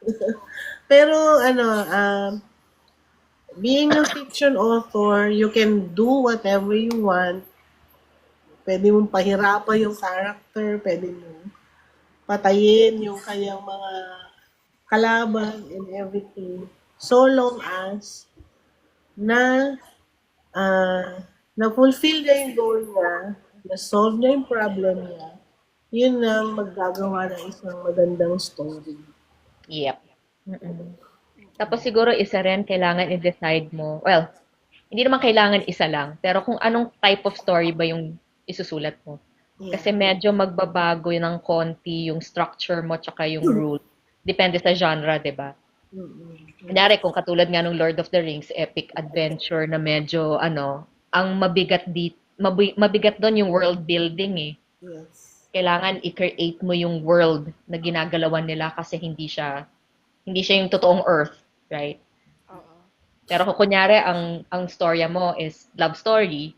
Pero being a fiction author, you can do whatever you want. Pwede mong pahirapan yung character, pwede mong patayin yung kanyang mga kalaban and everything. So long as na na-fulfill niya yung goal niya, na-solve niya yung problem niya, yun ang maggagawa ng isang magandang story. Yep. Mm-mm. Tapos siguro isa rin, kailangan i-decide mo. Well, hindi naman kailangan isa lang, pero kung anong type of story ba yung isusulat mo. Kasi medyo magbabago ng konti yung structure mo tsaka yung rule. Depende sa genre, di ba? Kunyari, kung katulad nga ng Lord of the Rings, epic adventure na medyo, ang mabigat doon yung world building eh. Yes. Kailangan i-create mo yung world na ginagalawan nila kasi hindi siya yung totoong Earth, right? Oo. Pero kung kunyari ang storya mo is love story,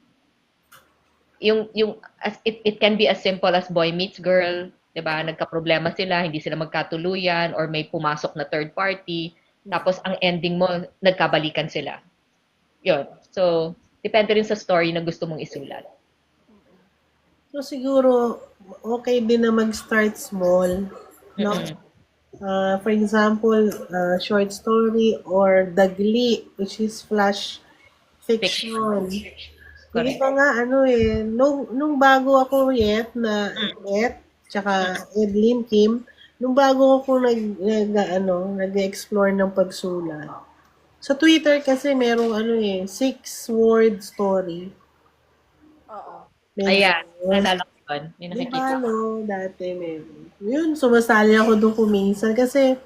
it can be as simple as boy meets girl, 'di ba? Nagkaproblema sila, hindi sila magkatuluyan or may pumasok na third party, tapos ang ending mo nagkabalikan sila. 'Yun. So, depende rin sa story na gusto mong isulat. So siguro, okay din na mag-start small. No? For example, short story or dagli, which is flash fiction. Yung Correct. iba nga, nung bago ako tsaka Edlin Kim, nung bago ako nag-explore ng pagsulat. Sa Twitter kasi merong 6-word story. Oo. Ayan, naalala ko 'yun. May Di nakikita ba, ko. dati meron. Yun, sumasali ako doon kuminsan kasi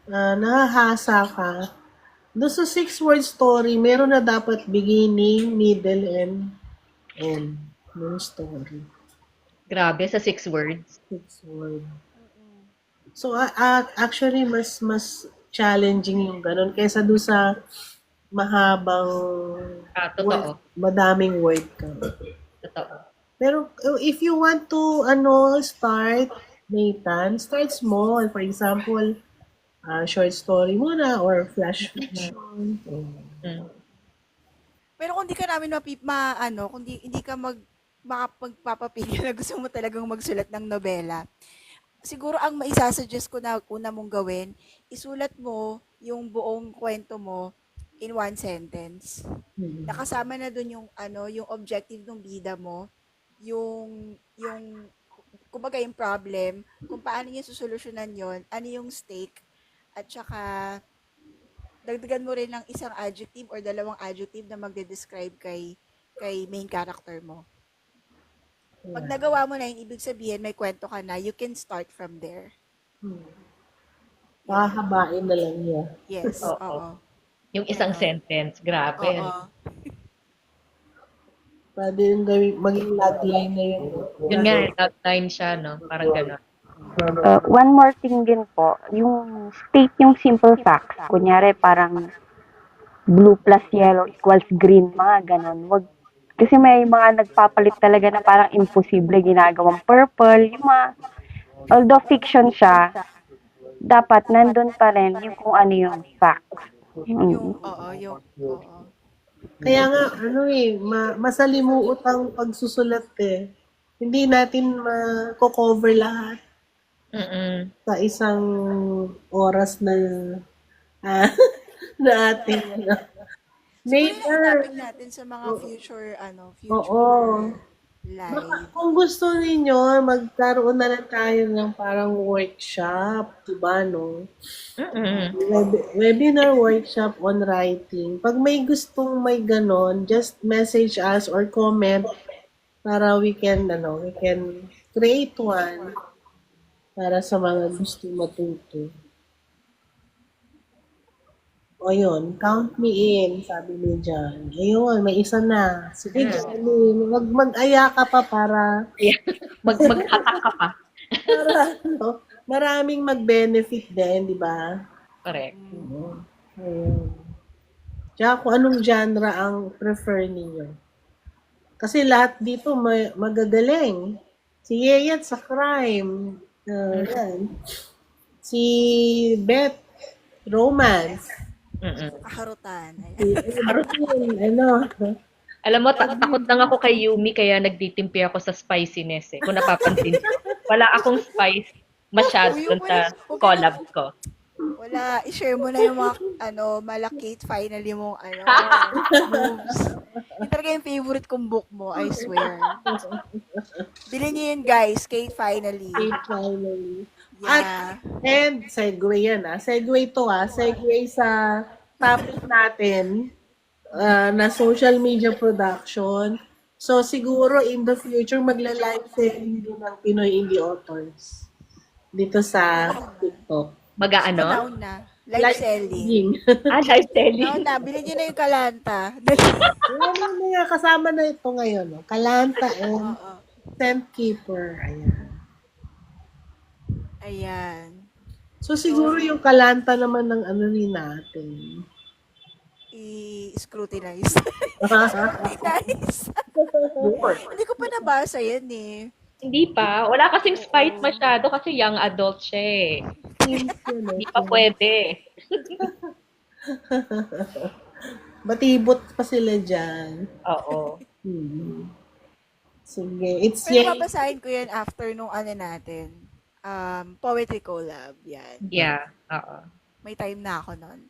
nahahasa ka. Doon sa 6-word story, meron na dapat beginning, middle, and end ng story. Grabe sa 6 words. 6-word. So, actually, mas challenging yung ganun kaysa doon sa mahabang Totoo. madaming word ka. Totoo. Pero if you want to start, Nathan, start small. For example, short story muna or flash fiction. Mm. Pero kung di ka namin kung hindi ka magpapapigil na gusto mo talagang magsulat ng nobela, siguro ang maisasuggest ko na una mong gawin, isulat mo yung buong kwento mo in one sentence. Nakasama na dun yung objective ng bida mo, yung kumbaga yung problem, kung paano niya susolusyonan yon, ano yung stake, at saka dagdagan mo rin ng isang adjective or dalawang adjective na magde-describe kay main character mo. Pag nagawa mo na yun, ibig sabihin may kwento ka na, you can start from there. Pahabain na lang niya. Yes, Oo. oo. Yung isang sentence, grabe. Oo. Pwede yung maging logline na yun. Yun nga, outline siya, no? Parang gano'n. One more thing din po, yung state yung simple facts. Kunyari parang blue plus yellow equals green, mga ganon. Kasi may mga nagpapalit talaga na parang imposible, ginagawang purple. Yung although fiction siya, dapat nandun pa rin yung kung ano yung facts. Oo. Kaya nga, masalimuot ang pagsusulat eh. Hindi natin ma-cover lahat Mm-mm. sa isang oras na na ating Siguro later. hanapin natin sa mga future Oo. live. Baka, kung gusto ninyo, magkaroon na lang tayo ng parang workshop, diba, no? Mm-mm. Webinar workshop on writing. Pag may gustong may ganon, just message us or comment para we can create one para sa mga gusto matuto. O yun, count me in, sabi ni John. Ayun, may isa na. Sige, Johnny, mag-aya ka pa para Maghatak ka pa. maraming mag-benefit din, di ba? Correct. Ayun. Tsaka kung anong genre ang prefer niyo. Kasi lahat dito magagaling. Si Yeyat sa crime. Yan. Si Beth, romance. Mm-mm. Kaharutan. Ano? Alam mo, takot lang ako kay Yumi kaya nagtitimpi ako sa spiciness eh. Kung napapansin niyo. Wala akong spice masyado Uy, dun sa huwag ka na, collab ko. wala, i-share mo na yung mga, malakit finally mong, moves. Yung talaga yung favorite kong book mo, I swear. Bilhin niyo yun, guys, Kate Finally. Finally. Yeah. And segue yan Segue to Segue sa topic natin na social media production. So siguro in the future magla-live selling din ng Pinoy Indie Authors dito sa TikTok. Mag-aano? Now na. Live selling. Live selling. Now na, bilhin niyo na yung Kalanta. Ano nga kasama na ito ngayon, no? Kalanta and Oo. Scent Keeper. Ayan. Ayan. So siguro yung Kalanta naman ng ano rin natin. I-scrutinize. Scrutinize. Hindi ko pa nabasa yan eh. Hindi pa. Wala kasing spice masyado kasi young adult siya eh. Hindi pa pwede. Batibot pa sila dyan. Oo. Sige. It's Pero yet. babasahin ko yan after nung natin. Poetry collab. Yan. Yeah. Oo. May time na ako nun.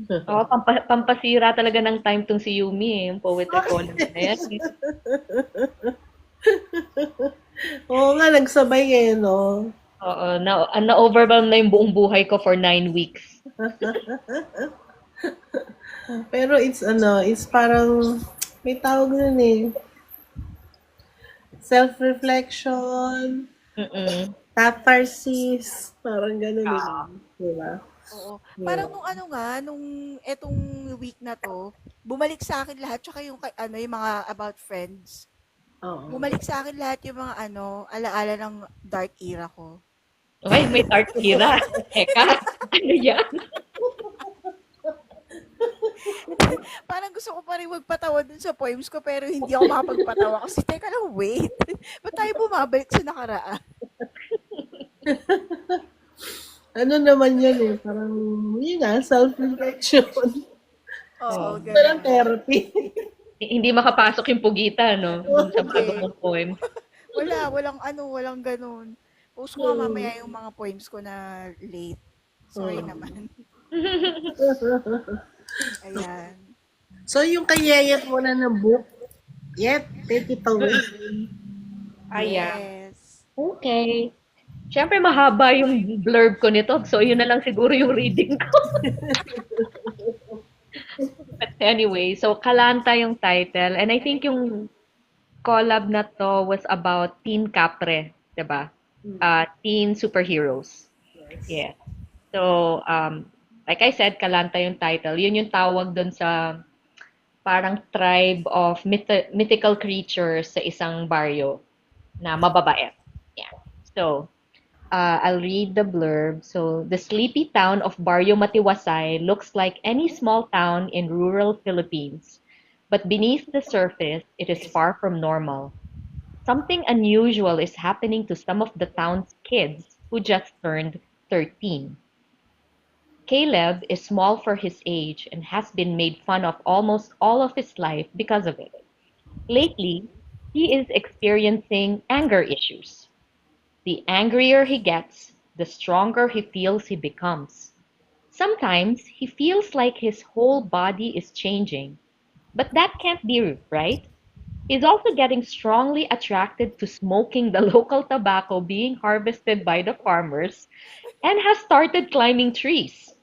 Oo, pampasira talaga ng time tong si Yumi eh. Yung poetry collab na yan. Oo nga, nagsabay eh, no? Oo. Na-overwhelm na yung buong buhay ko for 9 weeks. Pero it's parang, may tawag nun eh. Self-reflection, Mm-mm. catharsis, parang ganun eh. Diba? Oo. Parang nung etong week na to, bumalik sa akin lahat, tsaka yung, yung mga about friends. Oo. Bumalik sa akin lahat yung mga alaala ng dark era ko. Okay, may dark era. Eka, ano yan? Parang gusto ko pa rin magpatawa dun sa poems ko, pero hindi ako makapagpatawa. Kasi teka lang, wait. Ba't tayo bumabalik sa nakaraan? Ano naman yan eh, parang, yun nga, self-reflection. Oo, Parang ganun. therapy. Hindi makapasok yung pugita, no? Dun sa bago mong poem. Walang ganun. Post ko nga mamaya yung mga poems ko na late. Sorry naman. Ayan. So, yung kayayat mo na ng book, take it away. Ayan. Yes. Okay. Siyempre, mahaba yung blurb ko nito. So, yun na lang siguro yung reading ko. But anyway, so Kalanta yung title. And I think yung collab na to was about teen Capre, diba? Teen superheroes. Yeah. So, like I said, Kalanta yung title. Yun yung tawag dun sa parang tribe of mythical creatures sa isang baryo na mababait. Yeah. So, I'll read the blurb. So, the sleepy town of Barrio Matiwasay looks like any small town in rural Philippines. But beneath the surface, it is far from normal. Something unusual is happening to some of the town's kids who just turned 13. Caleb is small for his age and has been made fun of almost all of his life because of it. Lately, he is experiencing anger issues. The angrier he gets, the stronger he feels he becomes. Sometimes he feels like his whole body is changing. But that can't be right. He's also getting strongly attracted to smoking the local tobacco being harvested by the farmers and has started climbing trees,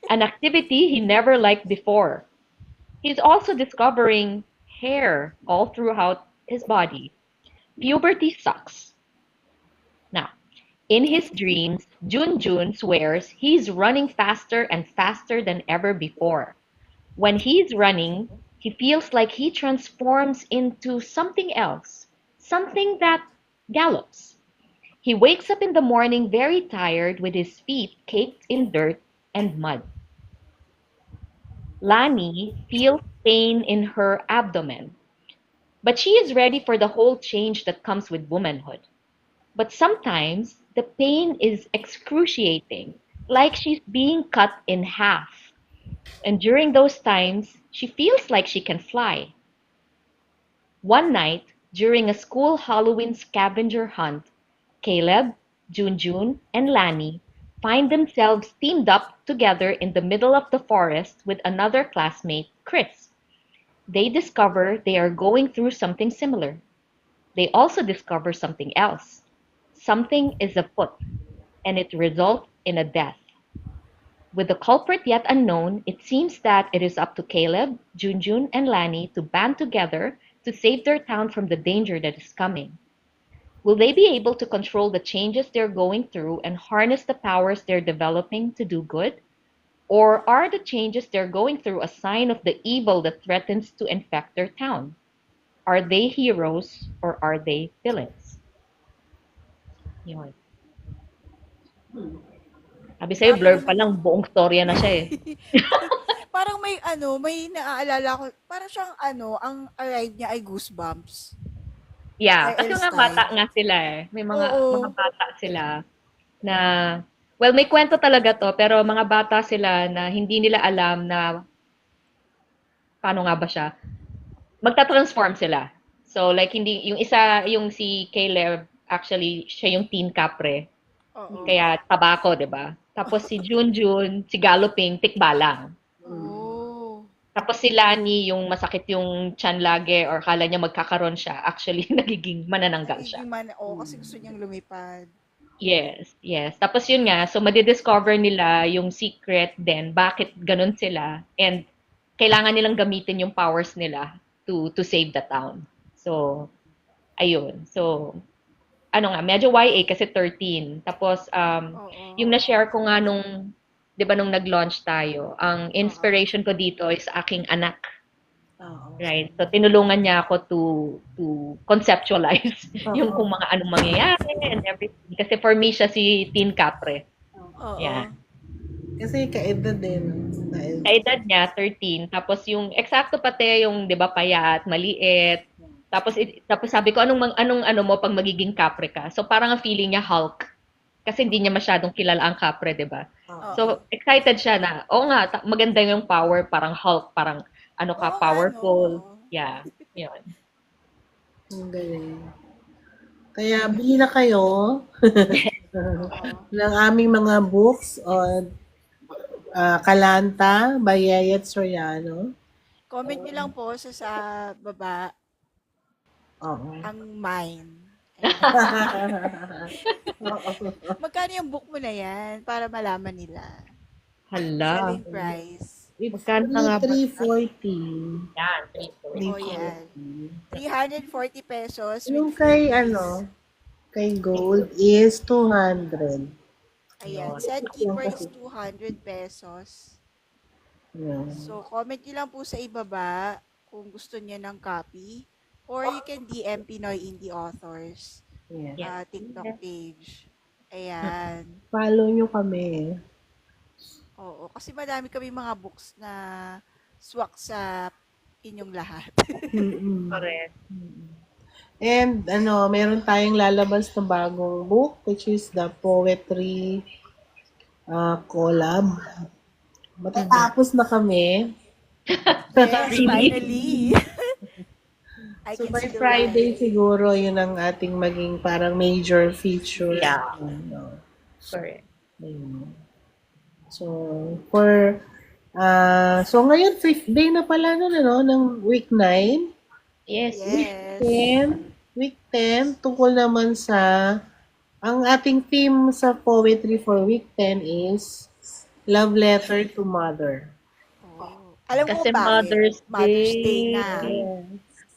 an activity he never liked before. He's also discovering hair all throughout his body. Puberty sucks. Now, in his dreams, Junjun swears he's running faster and faster than ever before. When he's running, he feels like he transforms into something else, something that gallops. He wakes up in the morning very tired with his feet caked in dirt and mud. Lani feels pain in her abdomen, but she is ready for the whole change that comes with womanhood. But sometimes the pain is excruciating, like she's being cut in half. And during those times, she feels like she can fly. One night, during a school Halloween scavenger hunt, Caleb, Junjun, and Lani find themselves teamed up together in the middle of the forest with another classmate, Chris. They discover they are going through something similar. They also discover something else. Something is afoot, and it results in a death. With the culprit yet unknown, it seems that it is up to Caleb, Junjun, and Lani to band together to save their town from the danger that is coming. Will they be able to control the changes they're going through and harness the powers they're developing to do good? Or are the changes they're going through a sign of the evil that threatens to infect their town? Are they heroes or are they villains? Yun. Sabi sa'yo, blur pa lang, buong storya na siya eh. Parang may naaalala ko, parang siyang ang arrive niya ay Goosebumps. Yeah, Ay, kasi Elf nga style. bata nga sila eh. May Oo. mga bata sila na, well, may kwento talaga to, pero mga bata sila na hindi nila alam na paano nga ba siya, magta-transform sila. So, like, hindi, yung isa, yung si Caleb, actually, siya yung teen capre. Oo. Kaya tabako, di ba? Tapos si Junjun, si Galloping, tikbalang. Oh. Tapos si Lani, yung masakit yung tiyan lagi or kala niya magkakaroon siya, actually nagiging manananggal siya. Hindi man, kasi gusto niyang lumipad. Yes, yes. Tapos yun nga, so madidiscover nila yung secret din, bakit ganun sila, and kailangan nilang gamitin yung powers nila to save the town. So, ayun. So, ano nga, medyo YA kasi 13. Tapos, Oo. yung na-share ko nga nung, di ba nung nag-launch tayo, ang inspiration ko dito is aking anak. Oo. Right? So, tinulungan niya ako to conceptualize yung kung mga anong mangyayari and everything. Kasi for me, siya si Teen Capre. Oo. Yeah. Kasi kaedad din. Sa edad niya, 13. Tapos yung eksakto pati yung, di ba, payat, maliit. Tapos sabi ko, anong ano mo pag magiging Capre ka? So, parang ang feeling niya Hulk. Kasi hindi niya masyadong kilala ang Capre, di ba? Oo. So, excited siya na, oo nga, maganda yung power, parang Hulk, parang ano ka, Oo nga, powerful. no? Yeah, yun. Ang galing. Kaya bili na kayo ng aming mga books on Kalanta by Yayet Soriano. Comment niyo lang po sa baba Oo. ang mine. Magkano yung book mo na yan para malaman nila? Hala. Selling price. Magkano ka nga ba? 340. Yan, Oh, yan. 340 pesos. Yung with kay fees. kay Gold is 200. Ayan. Set keeper is 200 pesos. Yeah. So, comment nyo lang po sa ibaba kung gusto niyo ng copy. Or you can DM Pinoy Indie Authors Yeah. TikTok page. Ayan. Follow nyo kami. Oo. Kasi madami kami mga books na swak sa inyong lahat. Mm-mm. Correct. And meron tayong lalabas na bagong book which is the poetry collab. Matatapos na kami. Yes, finally. I So can by see the Friday light. siguro yun ang ating maging parang major feature. Yeah. Ano, Correct. ayun. So so ngayon 5th day na pala ng week 9. Yes. Yes. 10, week 10 tungkol naman sa ang ating theme sa poetry for week 10 is Love Letter to Mother. Oh. Alam mo Kasi kung bakit? Mother's Day na.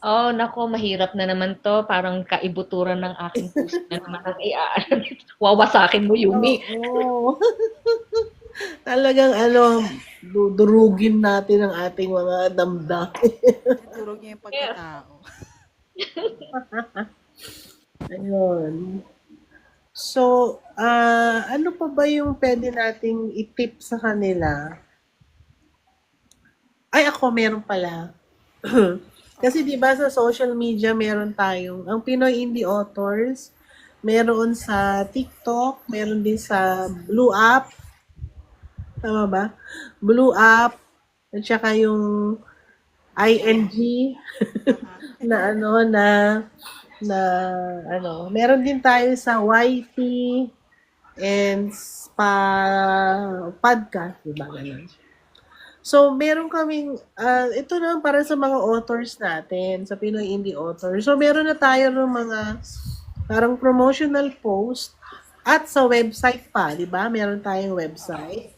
Oh, nako, mahirap na naman to. Parang kaibuturan ng aking puso na naman. Ay, wawasakin mo, Yumi. Oo. Talagang durugin natin ang ating mga damdamin. Turog niya yung pagkatao. Ayun. So, ano pa ba yung pwede nating i-tip sa kanila? Ay, ako meron pala. Kasi 'di ba sa social media meron tayong ang Pinoy Indie Authors, meron sa TikTok, meron din sa Blue App, Tama ba? Blue Up, at saka yung ING na na meron din tayo sa YT and spa podcast, di ba? Ganun. So, meron kaming, ito na para sa mga authors natin, sa Pinoy Indie Authors. So, meron na tayo ng mga parang promotional post at sa website pa, di ba? Meron tayong website.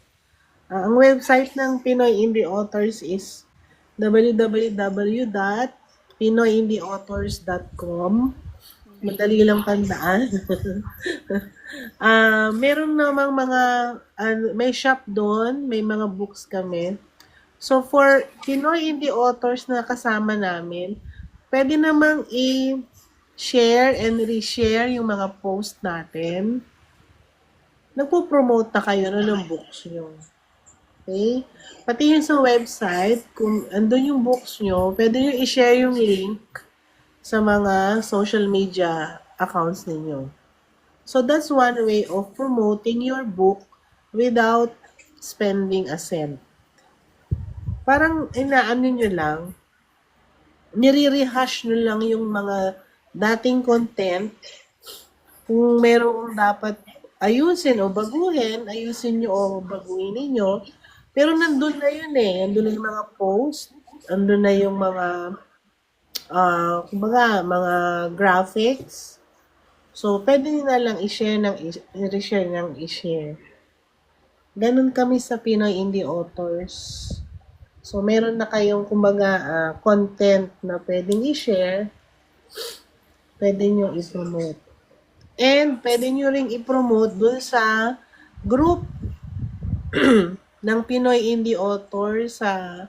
Ang website ng Pinoy Indie Authors is www.pinoyindieauthors.com. Madali lang tandaan. Meron namang mga, may shop doon, may mga books kami. So, for Pinoy Indie Authors na kasama namin, pwede namang i-share and reshare yung mga post natin. Nagpo-promote na kayo ng books nyo. Okay? Pati yung sa website, kung andun yung books nyo, pwede nyo i-share yung link sa mga social media accounts ninyo. So, that's one way of promoting your book without spending a cent. Parang inaano nyo lang, nire-rehash nyo lang yung mga dating content. Kung merong dapat ayusin o baguhin, ayusin nyo o baguhin ninyo. Pero nandun na yun eh. Nandun na yung mga post, nandun na yung mga, kumbaga, mga graphics. So, pwede nyo na lang i-share ng i-share. Ganun kami sa Pinoy Indie Authors. So, meron na kayong, kumbaga, content na pwedeng i-share, pwede nyo i-promote. And, pwede nyo ring i-promote dun sa group ng Pinoy Indie Authors sa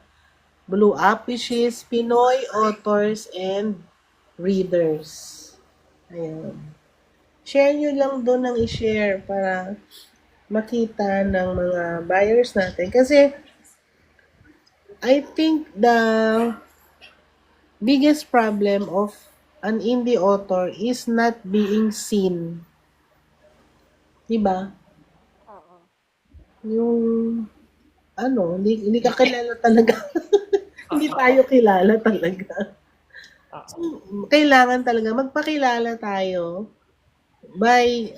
Blue Up, which is Pinoy Authors and Readers. Ayan. Share nyo lang doon ng i-share para makita ng mga buyers natin. Kasi, I think the biggest problem of an indie author is not being seen. Diba? Oo. Yung, hindi ka kilala talaga. Hindi tayo kilala talaga. So, kailangan talaga magpakilala tayo by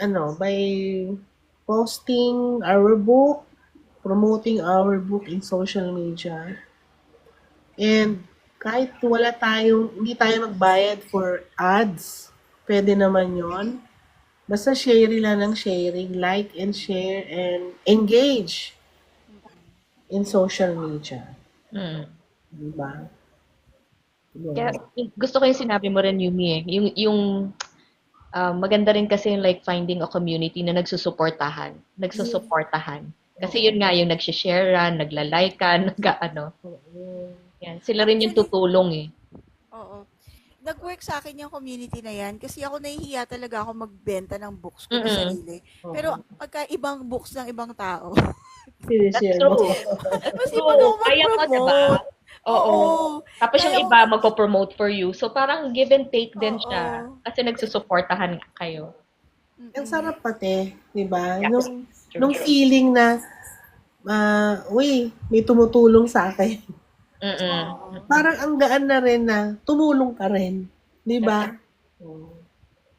posting our book, promoting our book in social media. And kahit hindi tayo magbayad for ads, pwede naman yon. Basta sharing lang ng sharing, like and share and engage in social media. Mm. Diba? Kaya gusto ko yung sinabi mo rin, Yumi, eh. Yung maganda rin kasi yung like finding a community na nagsusuportahan. Kasi yun nga, yung nagsisharean, naglalikean, nag-ano. Yan. Sila rin yung tutulong eh. Oo. Nag-work sa akin yung community na yan kasi ako nahihiya talaga ako magbenta ng books ko na sarili. Pero pagka ibang books ng ibang tao, That's Sinishare true. mo. mas True. iba ako Kaya mo, diba? mag-promote. Oo. Tapos yung Kaya iba magpo-promote for you. So parang give and take din siya. Oo. Kasi nagsusuportahan kayo. Ang sarap pati, di ba? Yeah. Nung feeling na, uy, may tumutulong sa akin. Mm-mm. Parang ang gaan na rin na tumulong ka rin. Di ba?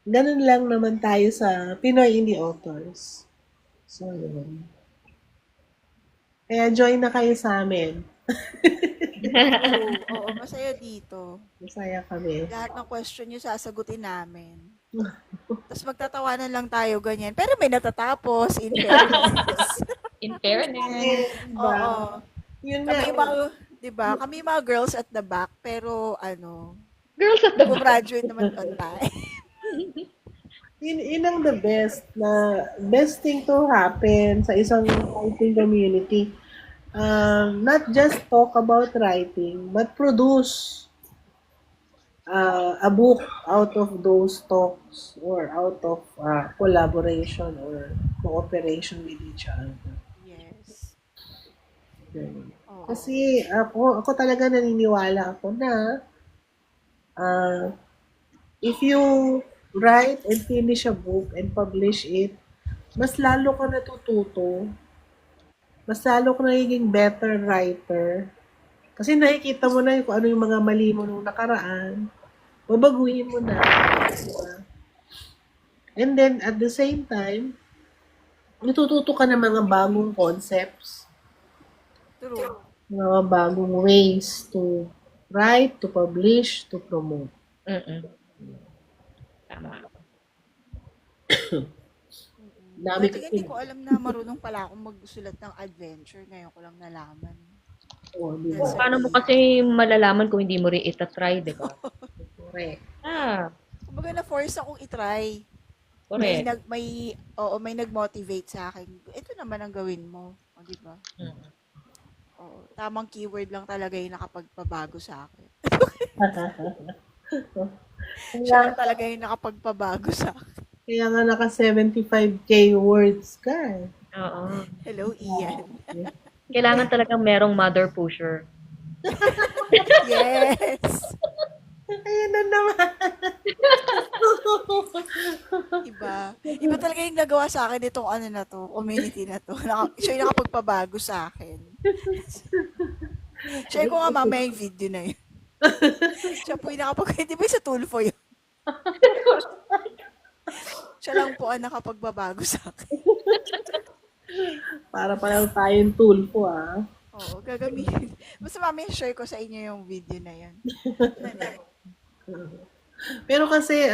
Ganun lang naman tayo sa Pinoy Indie Authors. So, yun. Kaya join na kayo sa amin. Oo, masaya dito. Masaya kami. Lahat ng question nyo sasagutin namin. Tapos magtatawanan lang tayo, ganyan. Pero may natatapos, in fairness. In fairness. Oo. Yun nga. Kami mga, di ba? Kami mga girls at the back, pero Girls at the back. graduate naman on time. Yun ang the best thing to happen sa isang writing community. Not just talk about writing, but produce a book out of those talks or out of collaboration or cooperation with each other. Yes. Ganun. Oo. Kasi ako talaga naniniwala ako na if you write and finish a book and publish it, mas lalo ka natututo, mas lalo ka nagiging better writer. Kasi nakikita mo na kung ano yung mga mali mo nung nakaraan. Babaguhin mo na. Diba? And then, at the same time, natututo ka ng mga bagong concepts, True. mga bagong ways to write, to publish, to promote. Mm-mm. Tama. Dami Dati kasi. hindi ko alam na marunong pala akong magsulat ng adventure. Ngayon ko lang nalaman. Oh, di Yes, ba? sir. Paano mo kasi malalaman kung hindi mo rin itatry, di ba? Correct. Kumbaga na-force akong itry. Correct. May nag-motivate sa akin. Ito naman ang gawin mo. O, di ba? Mm. Oo, tamang keyword lang talaga yung nakapagpabago sa akin. Siya lang talaga yung nakapagpabago sa akin. Kaya nga naka 75K words ka. Oo. Hello, Ian. Kailangan talagang merong mother pusher. Yes! Ayan na naman. Iba talaga yung nagawa sa akin itong ano na to, community na to. Siya yung nakapagpabago sa akin. Share ko nga mamaya yung video na yun. Siya po yung di ba yung sa Tulfo yun? Siya lang po ang nakapagbabago sa akin. Para palang tayong tulpo, ah. Oo, gagamitin. Basta mamaya share ko sa inyo yung video na yun. Pero kasi,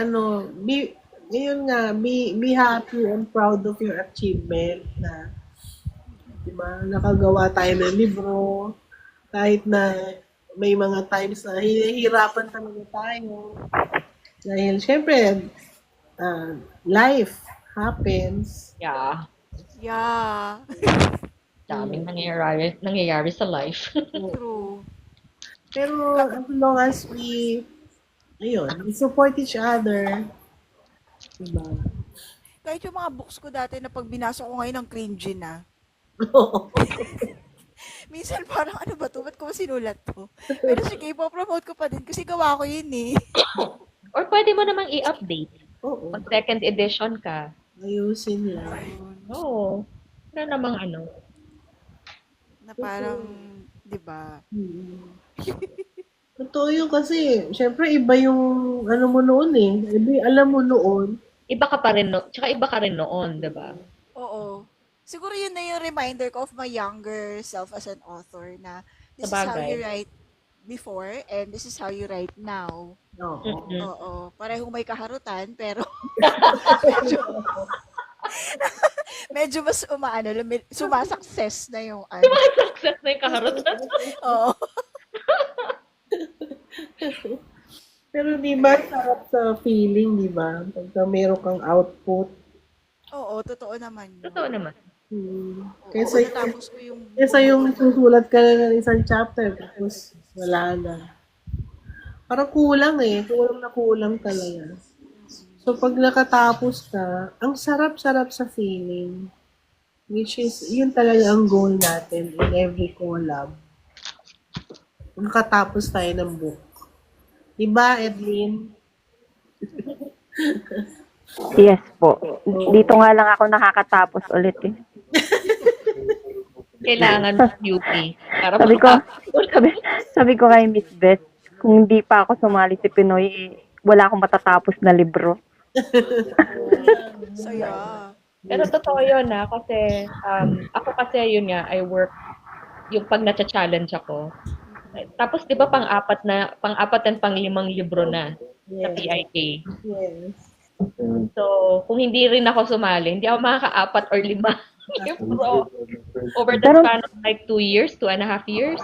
ngayon nga, be happy and proud of your achievement na, di ba, nakagawa tayo ng libro, kahit na may mga times na hihirapan talaga tayo. Dahil, syempre, life happens. Yeah. Yeah. Daming nangyayari sa life. True. Pero, as long as we support each other, diba? Kahit yung mga books ko dati na pag binasa ko ngayon ng cringy na. Minsan parang ano ba to? Ba't ko ba sinulat to? Pero sige, ipopromote ko pa din kasi gawa ko yun eh. Or pwede mo namang i-update. Oo. Pag second edition ka. Ayusin lang. Oo. Wala namang Na parang, di ba? Totoo yun kasi, syempre iba yung ano mo noon eh. Iba alam mo noon. Iba ka pa rin, tsaka iba ka rin noon, di ba? Oo. Siguro yun na yung reminder ko of my younger self as an author na this is how Sabagay. you write before and this is how you write now. Oo. Oo. Parehong may kaharutan pero medyo mas sumasakses na yung ano. Success na yung kaharutan. Oo. Pero di ba, sarap sa feeling, di ba? Pagka meron kang output. Oo, totoo naman yun. Totoo naman. Oo, Kesa natapos ko yung susulat ka na ng isang chapter, tapos wala na. Parang kulang eh. Kulang talaga. So, pag nakatapos ka, ang sarap-sarap sa feeling. Which is, yun talaga ang goal natin in every collab. Nakatapos tayo ng book. Diba, Edwin? Yes po. Dito nga lang ako nakakatapos ulit eh. Kailangan ng UP. Para Sabi ko, makatapos. sabi ko kay Miss Beth, kung hindi pa ako sumali si Pinoy, wala akong matatapos na libro. saya. Pero totoo yun kasi ako kasi yun nga, I work yung pag na-challenge ako. Tapos 'di ba pang-apat and pang-limang libro na sa PIK. Yes. So, kung hindi rin ako sumali, hindi ako makaka-4 or 5 libro. Over the span of like 2 years, 2.5 years.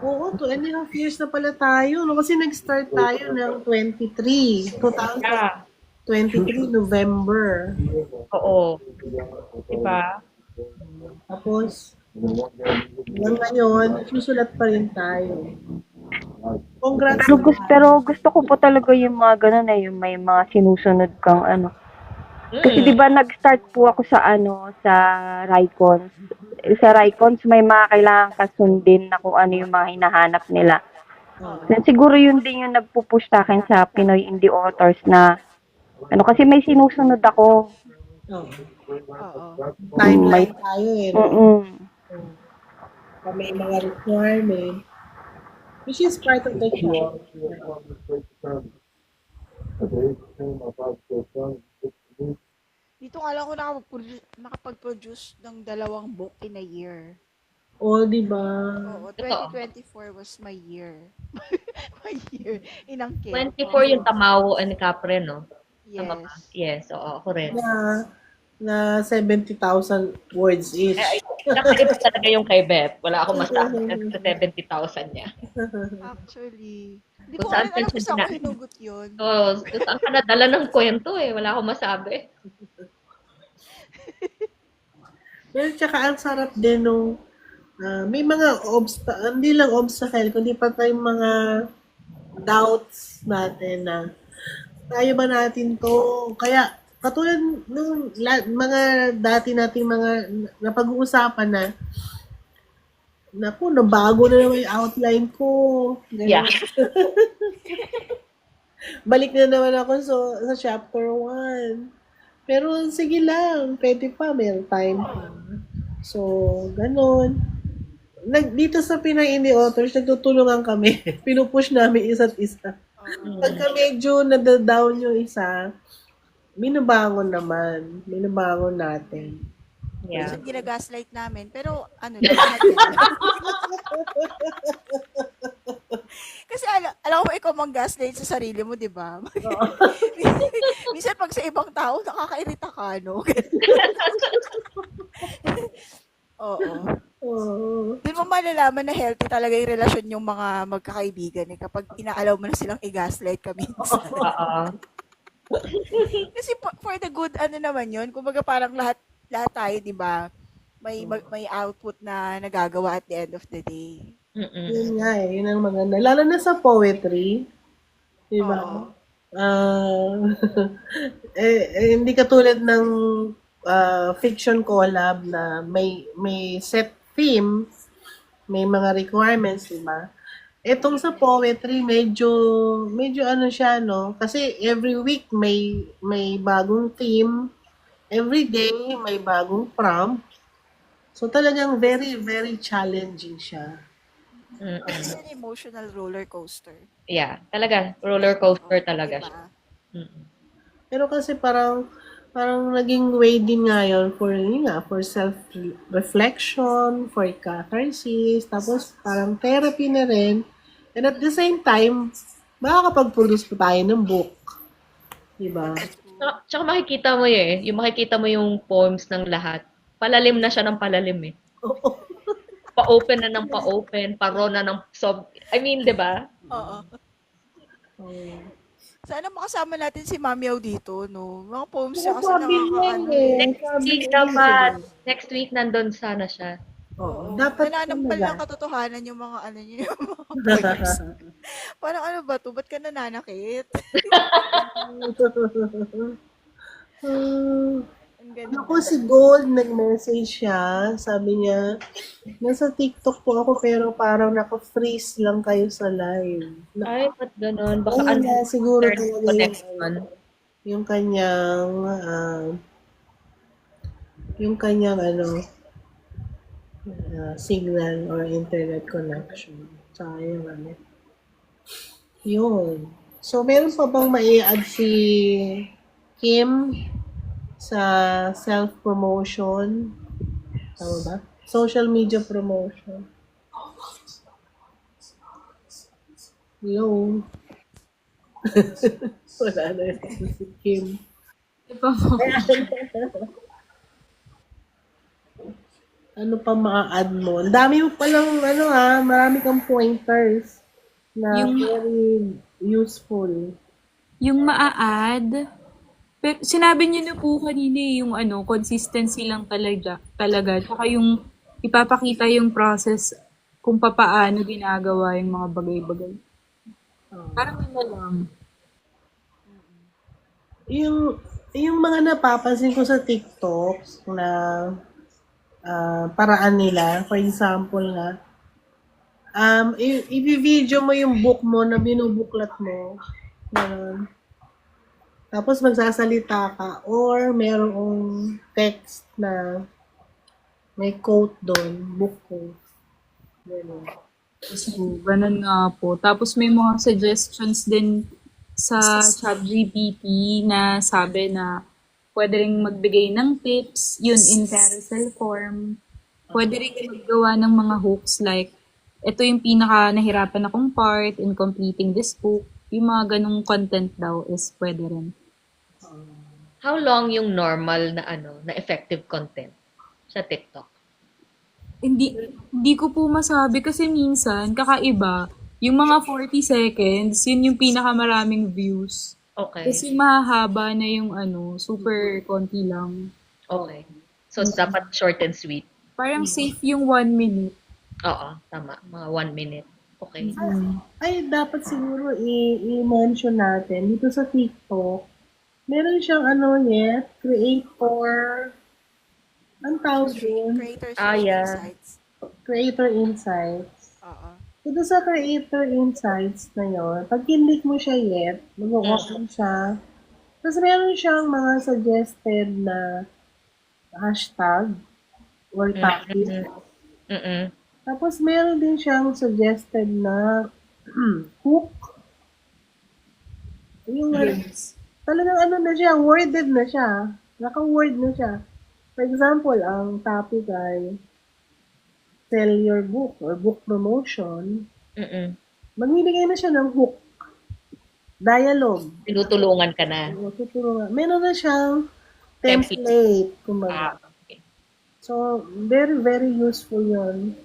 Oo, 2.5 years na pala tayo. No? Kasi nag-start tayo ng 2023 November. Oo. Diba? Tapos, hanggang ngayon, susulat pa rin tayo. Congrats. Pero gusto ko po talaga yung mga ganun eh, yung may mga sinusunod kang ano. Kasi di ba nag-start po ako sa sa Rycons. Sa Rycons may mga kailangan kasundin na kung ano yung mga hinahanap nila. Then, siguro yun din yung nagpupush sa akin sa Pinoy Indie Authors na kasi may sinusunod ako. Oo. Timeline tayo eh. No? May mga requirement, which is part of the job. Dito nga lang ako nakapag-produce ng 2 book in a year. O, di ba? Oo, Totoo. 2024 was my year. My year. Inangkin. 24 yung Tamawo and Capre, no? Tama ba? Yes. Yes, oo, ako rin. Na 70,000 words each. Ay, nakaiba talaga yung kay Beth. Wala akong masabi sa 70,000 niya. Actually. Hindi Kung ko saan alam siya kung saan ko sina- hinugot yun. So, saan ka nadala ng kwento eh? Wala akong masabi. Pero tsaka ang sarap din nung may mga hindi lang obstacle, kundi pa tayong mga doubts natin na tayo ba natin to? Kaya katulad nung mga dati nating mga napag-uusapan na naku, nabago na naman yung outline ko. Ganun. Yeah. Balik na naman ako sa chapter 1. Pero sige lang, pwede pa, may time pa. So, ganun. Dito sa Pinay Indie Authors, nagtutulungan kami. Pinupush namin isa't isa. Pagka medyo nadadown yung isa, binabangon naman. Binabangon natin. Yeah. Minsan ginagaslight namin, pero ano lang. Kasi alam ko ikaw mang gaslight sa sarili mo, di ba? Minsan pag sa ibang tao, nakakairita ka, no? Oo. Oo. Doon mo malalaman na healthy talaga yung relasyon yung mga magkakaibigan eh, kapag inaalaw mo na silang i-gaslight ka minsan. Oo. Kasi for the good, ano naman yun, kumbaga parang lahat tayo, di ba, may output na nagagawa at the end of the day. Mm-mm. Yun nga eh, yun ang maganda. Lalo na sa poetry, di ba? Oo. Hindi katulad ng fiction collab na may set theme, may mga requirements, di ba? Etong sa poetry, medyo ano siya, no? Kasi every week may bagong theme, every day may bagong prompt. So talagang very, very challenging siya. Mm-mm. It's an emotional roller coaster. Yeah, talaga. Roller coaster talaga siya. Diba? Mm-mm. Pero kasi parang naging way din ngayon for self-reflection, for catharsis, tapos parang therapy na rin. And at the same time, makakapag-produce pa tayo ng book. Diba? Tsaka makikita mo yung makikita mo yung poems ng lahat. Palalim na siya ng palalim eh. Pa-open na ng pa-open, paro na ng I mean, 'di ba? Oo. Sana makasama natin si Mamiaw dito, no? Mga poems siya kasi nakakaano. Next week dapat. Next week nandun sana siya. Oo. Dapat Nananampal ng katotohanan yung mga ano niyo, yung mga poems. Parang ano ba to? Ba't ka nananakit? Ang ganda. Ako si Gold, nag-message siya. Sabi niya, nasa TikTok po ako pero parang naka-freeze lang kayo sa live. Ay, ba't ganun? Baka Siguro internet talaga connection. yung kanyang signal or internet connection. Sayang ano. Yun. So, meron pa bang mai-add si Kim sa self-promotion? Tama ba? Social media promotion. Hello? Wala na yun si Kim. Di ba mo? Ano pa ma-add mo? Ang dami mo palang, marami kang pointers na very useful. Yung maa-add, pero sinabi niyo na po kanina yung consistency lang talaga. Tsaka yung ipapakita yung process kung papaano ginagawa yung mga bagay-bagay. Parang yun na lang. Yung mga napapansin ko sa TikTok na paraan nila, for example nga, i-video mo yung book mo na binubuklat mo. Ganun. Tapos magsasalita ka or merong text na May quote doon, book quote. Ganun. So, ganun nga po. Tapos may mga suggestions din sa ChatGPT na sabi na pwede rin magbigay ng tips, yun in carousel form. Pwede rin maggawa ng mga hooks like, ito yung pinaka nahirapan akong part in completing this book. Yung mga ganong content daw is pwede rin. How long yung normal na na effective content sa TikTok? Hindi ko po masabi kasi minsan kakaiba. Yung mga 40 seconds, yun yung pinakamaraming views. Okay. Kasi mahahaba na yung super konti lang. Okay. So, dapat short and sweet. Parang safe yung 1 minute. Oo, tama. Mga 1 minute. Okay. Ay, dapat siguro i-mention natin dito sa TikTok. Meron siyang creator, ang tawag yun? Creators Yeah. Insights. Creator Insights. Oo. Dito sa Creator Insights na yun, pag kinlik mo siya mag-open siya. Tapos meron siyang mga suggested na hashtag or topic. Mm-mm. Tapos meron din siyang suggested na hook. Yung talagang na siya, worded na siya. Naka-word na siya. For example, ang topic ay sell your book or book promotion. Mm-mm. Magbibigay na siya ng hook. Dialogue. Tinutulungan ka na. Tutulungan. Meron na siyang template. Kumbaga. Okay. So, very, very useful yun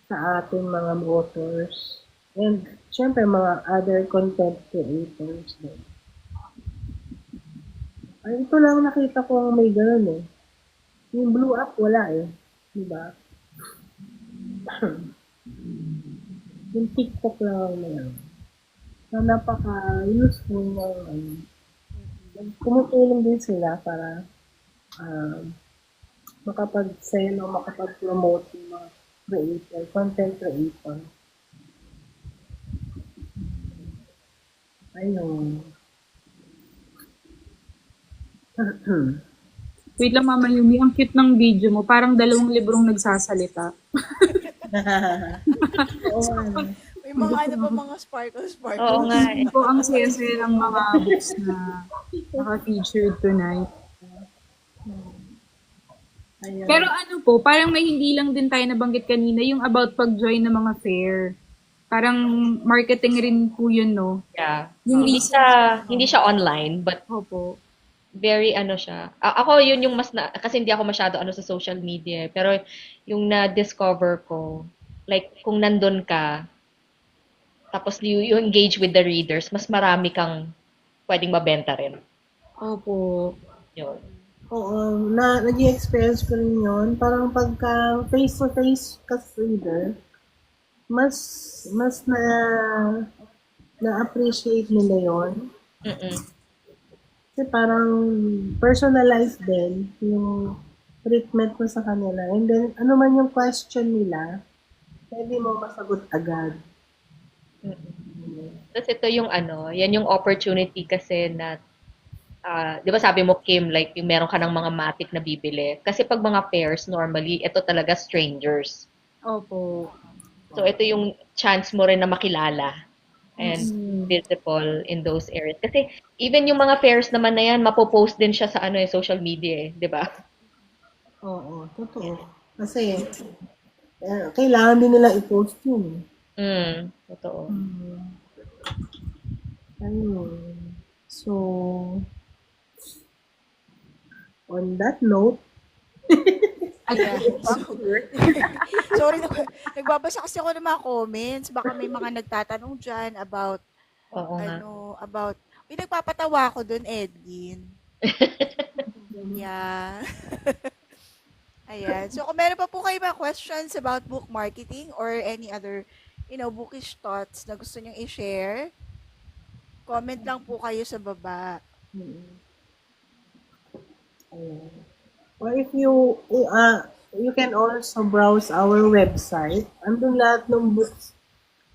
sa ating mga authors. And, syempre, mga other content creators din. Ay, ito lang nakita ko may ganun eh. Yung Blue Up, wala eh. Diba? Yung TikTok lang na napaka-useful ng kumutulong din sila para makapag-sell o makapag-promote yung mga creator, content creator. Ayun. Wait lang, Mama Yumi, ang cute ng video mo. Parang 2 librong nagsasalita. Oo, ano. May mga mga sparkle. Oo nga eh. Ito ang saya-saya ng mga books na naka-featured tonight. Ayun. Pero po, parang may hindi lang din tayo nabanggit kanina, yung about pag-join ng mga fair. Parang marketing rin po yun, no? Yeah. Yung Hindi siya online, but Opo. very siya. Ako yun yung kasi hindi ako masyado sa social media, pero yung na-discover ko, like kung nandun ka, tapos you engage with the readers, mas marami kang pwedeng mabenta rin. Opo. Yun. Oo, nag-experience ko rin yun. Parang pagka face-to-face ka sa reader, mas na-appreciate nila yon. Mm-mm. Kasi parang personalized din yung treatment mo sa kanila. And then, ano man yung question nila, pwede mo masagot agad. Tapos ito yung yan yung opportunity kasi na, di ba sabi mo, Kim, like yung meron ka ng mga matic na bibili. Kasi pag mga pairs, normally, ito talaga strangers. Opo. So ito yung chance mo rin na makilala and visible in those areas. Kasi even yung mga pairs naman na yan, mapopost din siya sa social media di ba? Oo, totoo. Kasi, kailangan din nila i-post yun. Totoo. Ayun. So, on that note, Ayan. Sorry, nagbabasa kasi ako ng mga comments. Baka may mga nagtatanong dyan about, Oo nga. about, nagpapatawa ako dun, Edwin. Yeah. Ayan. So, kung meron pa po kayo mga questions about book marketing or any other, bookish thoughts na gusto nyong i-share, comment lang po kayo sa baba. or if you can also browse our website. Andun lahat ng books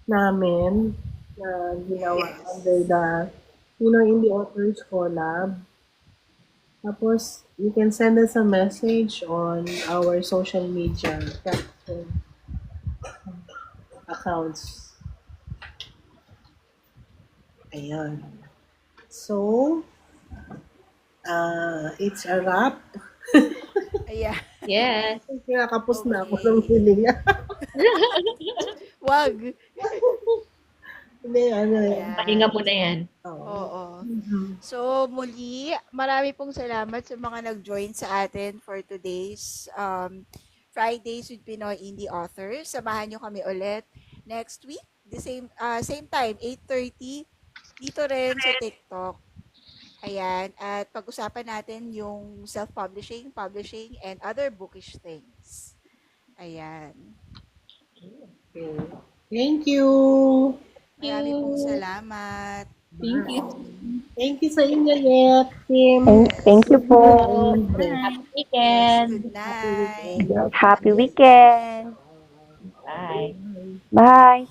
namin na ginawa under the Indie Authors Collab. Tapos, you can send us a message on our social media platform accounts. Ayan. So, it's a wrap. Ayan. Yes. Kinakapos na ako Okay. ng hilinga. Wag. Hindi, ano yan. Ayan. Pahinga mo na yan. Oo. Oo. So, muli, marami pong salamat sa mga nag-join sa atin for today's Fridays with Pinoy Indie Authors. Samahan nyo kami ulit next week, the same time, 8:30, dito rin sa TikTok. Ayan. At pag-usapan natin yung self-publishing, publishing, and other bookish things. Ayan. Okay. Thank you. Marami pong salamat. Thank you. Thank you sa inyo, Net, Kim. Thank you po. Happy Yes, weekend. good night. Happy weekend. Bye. Bye.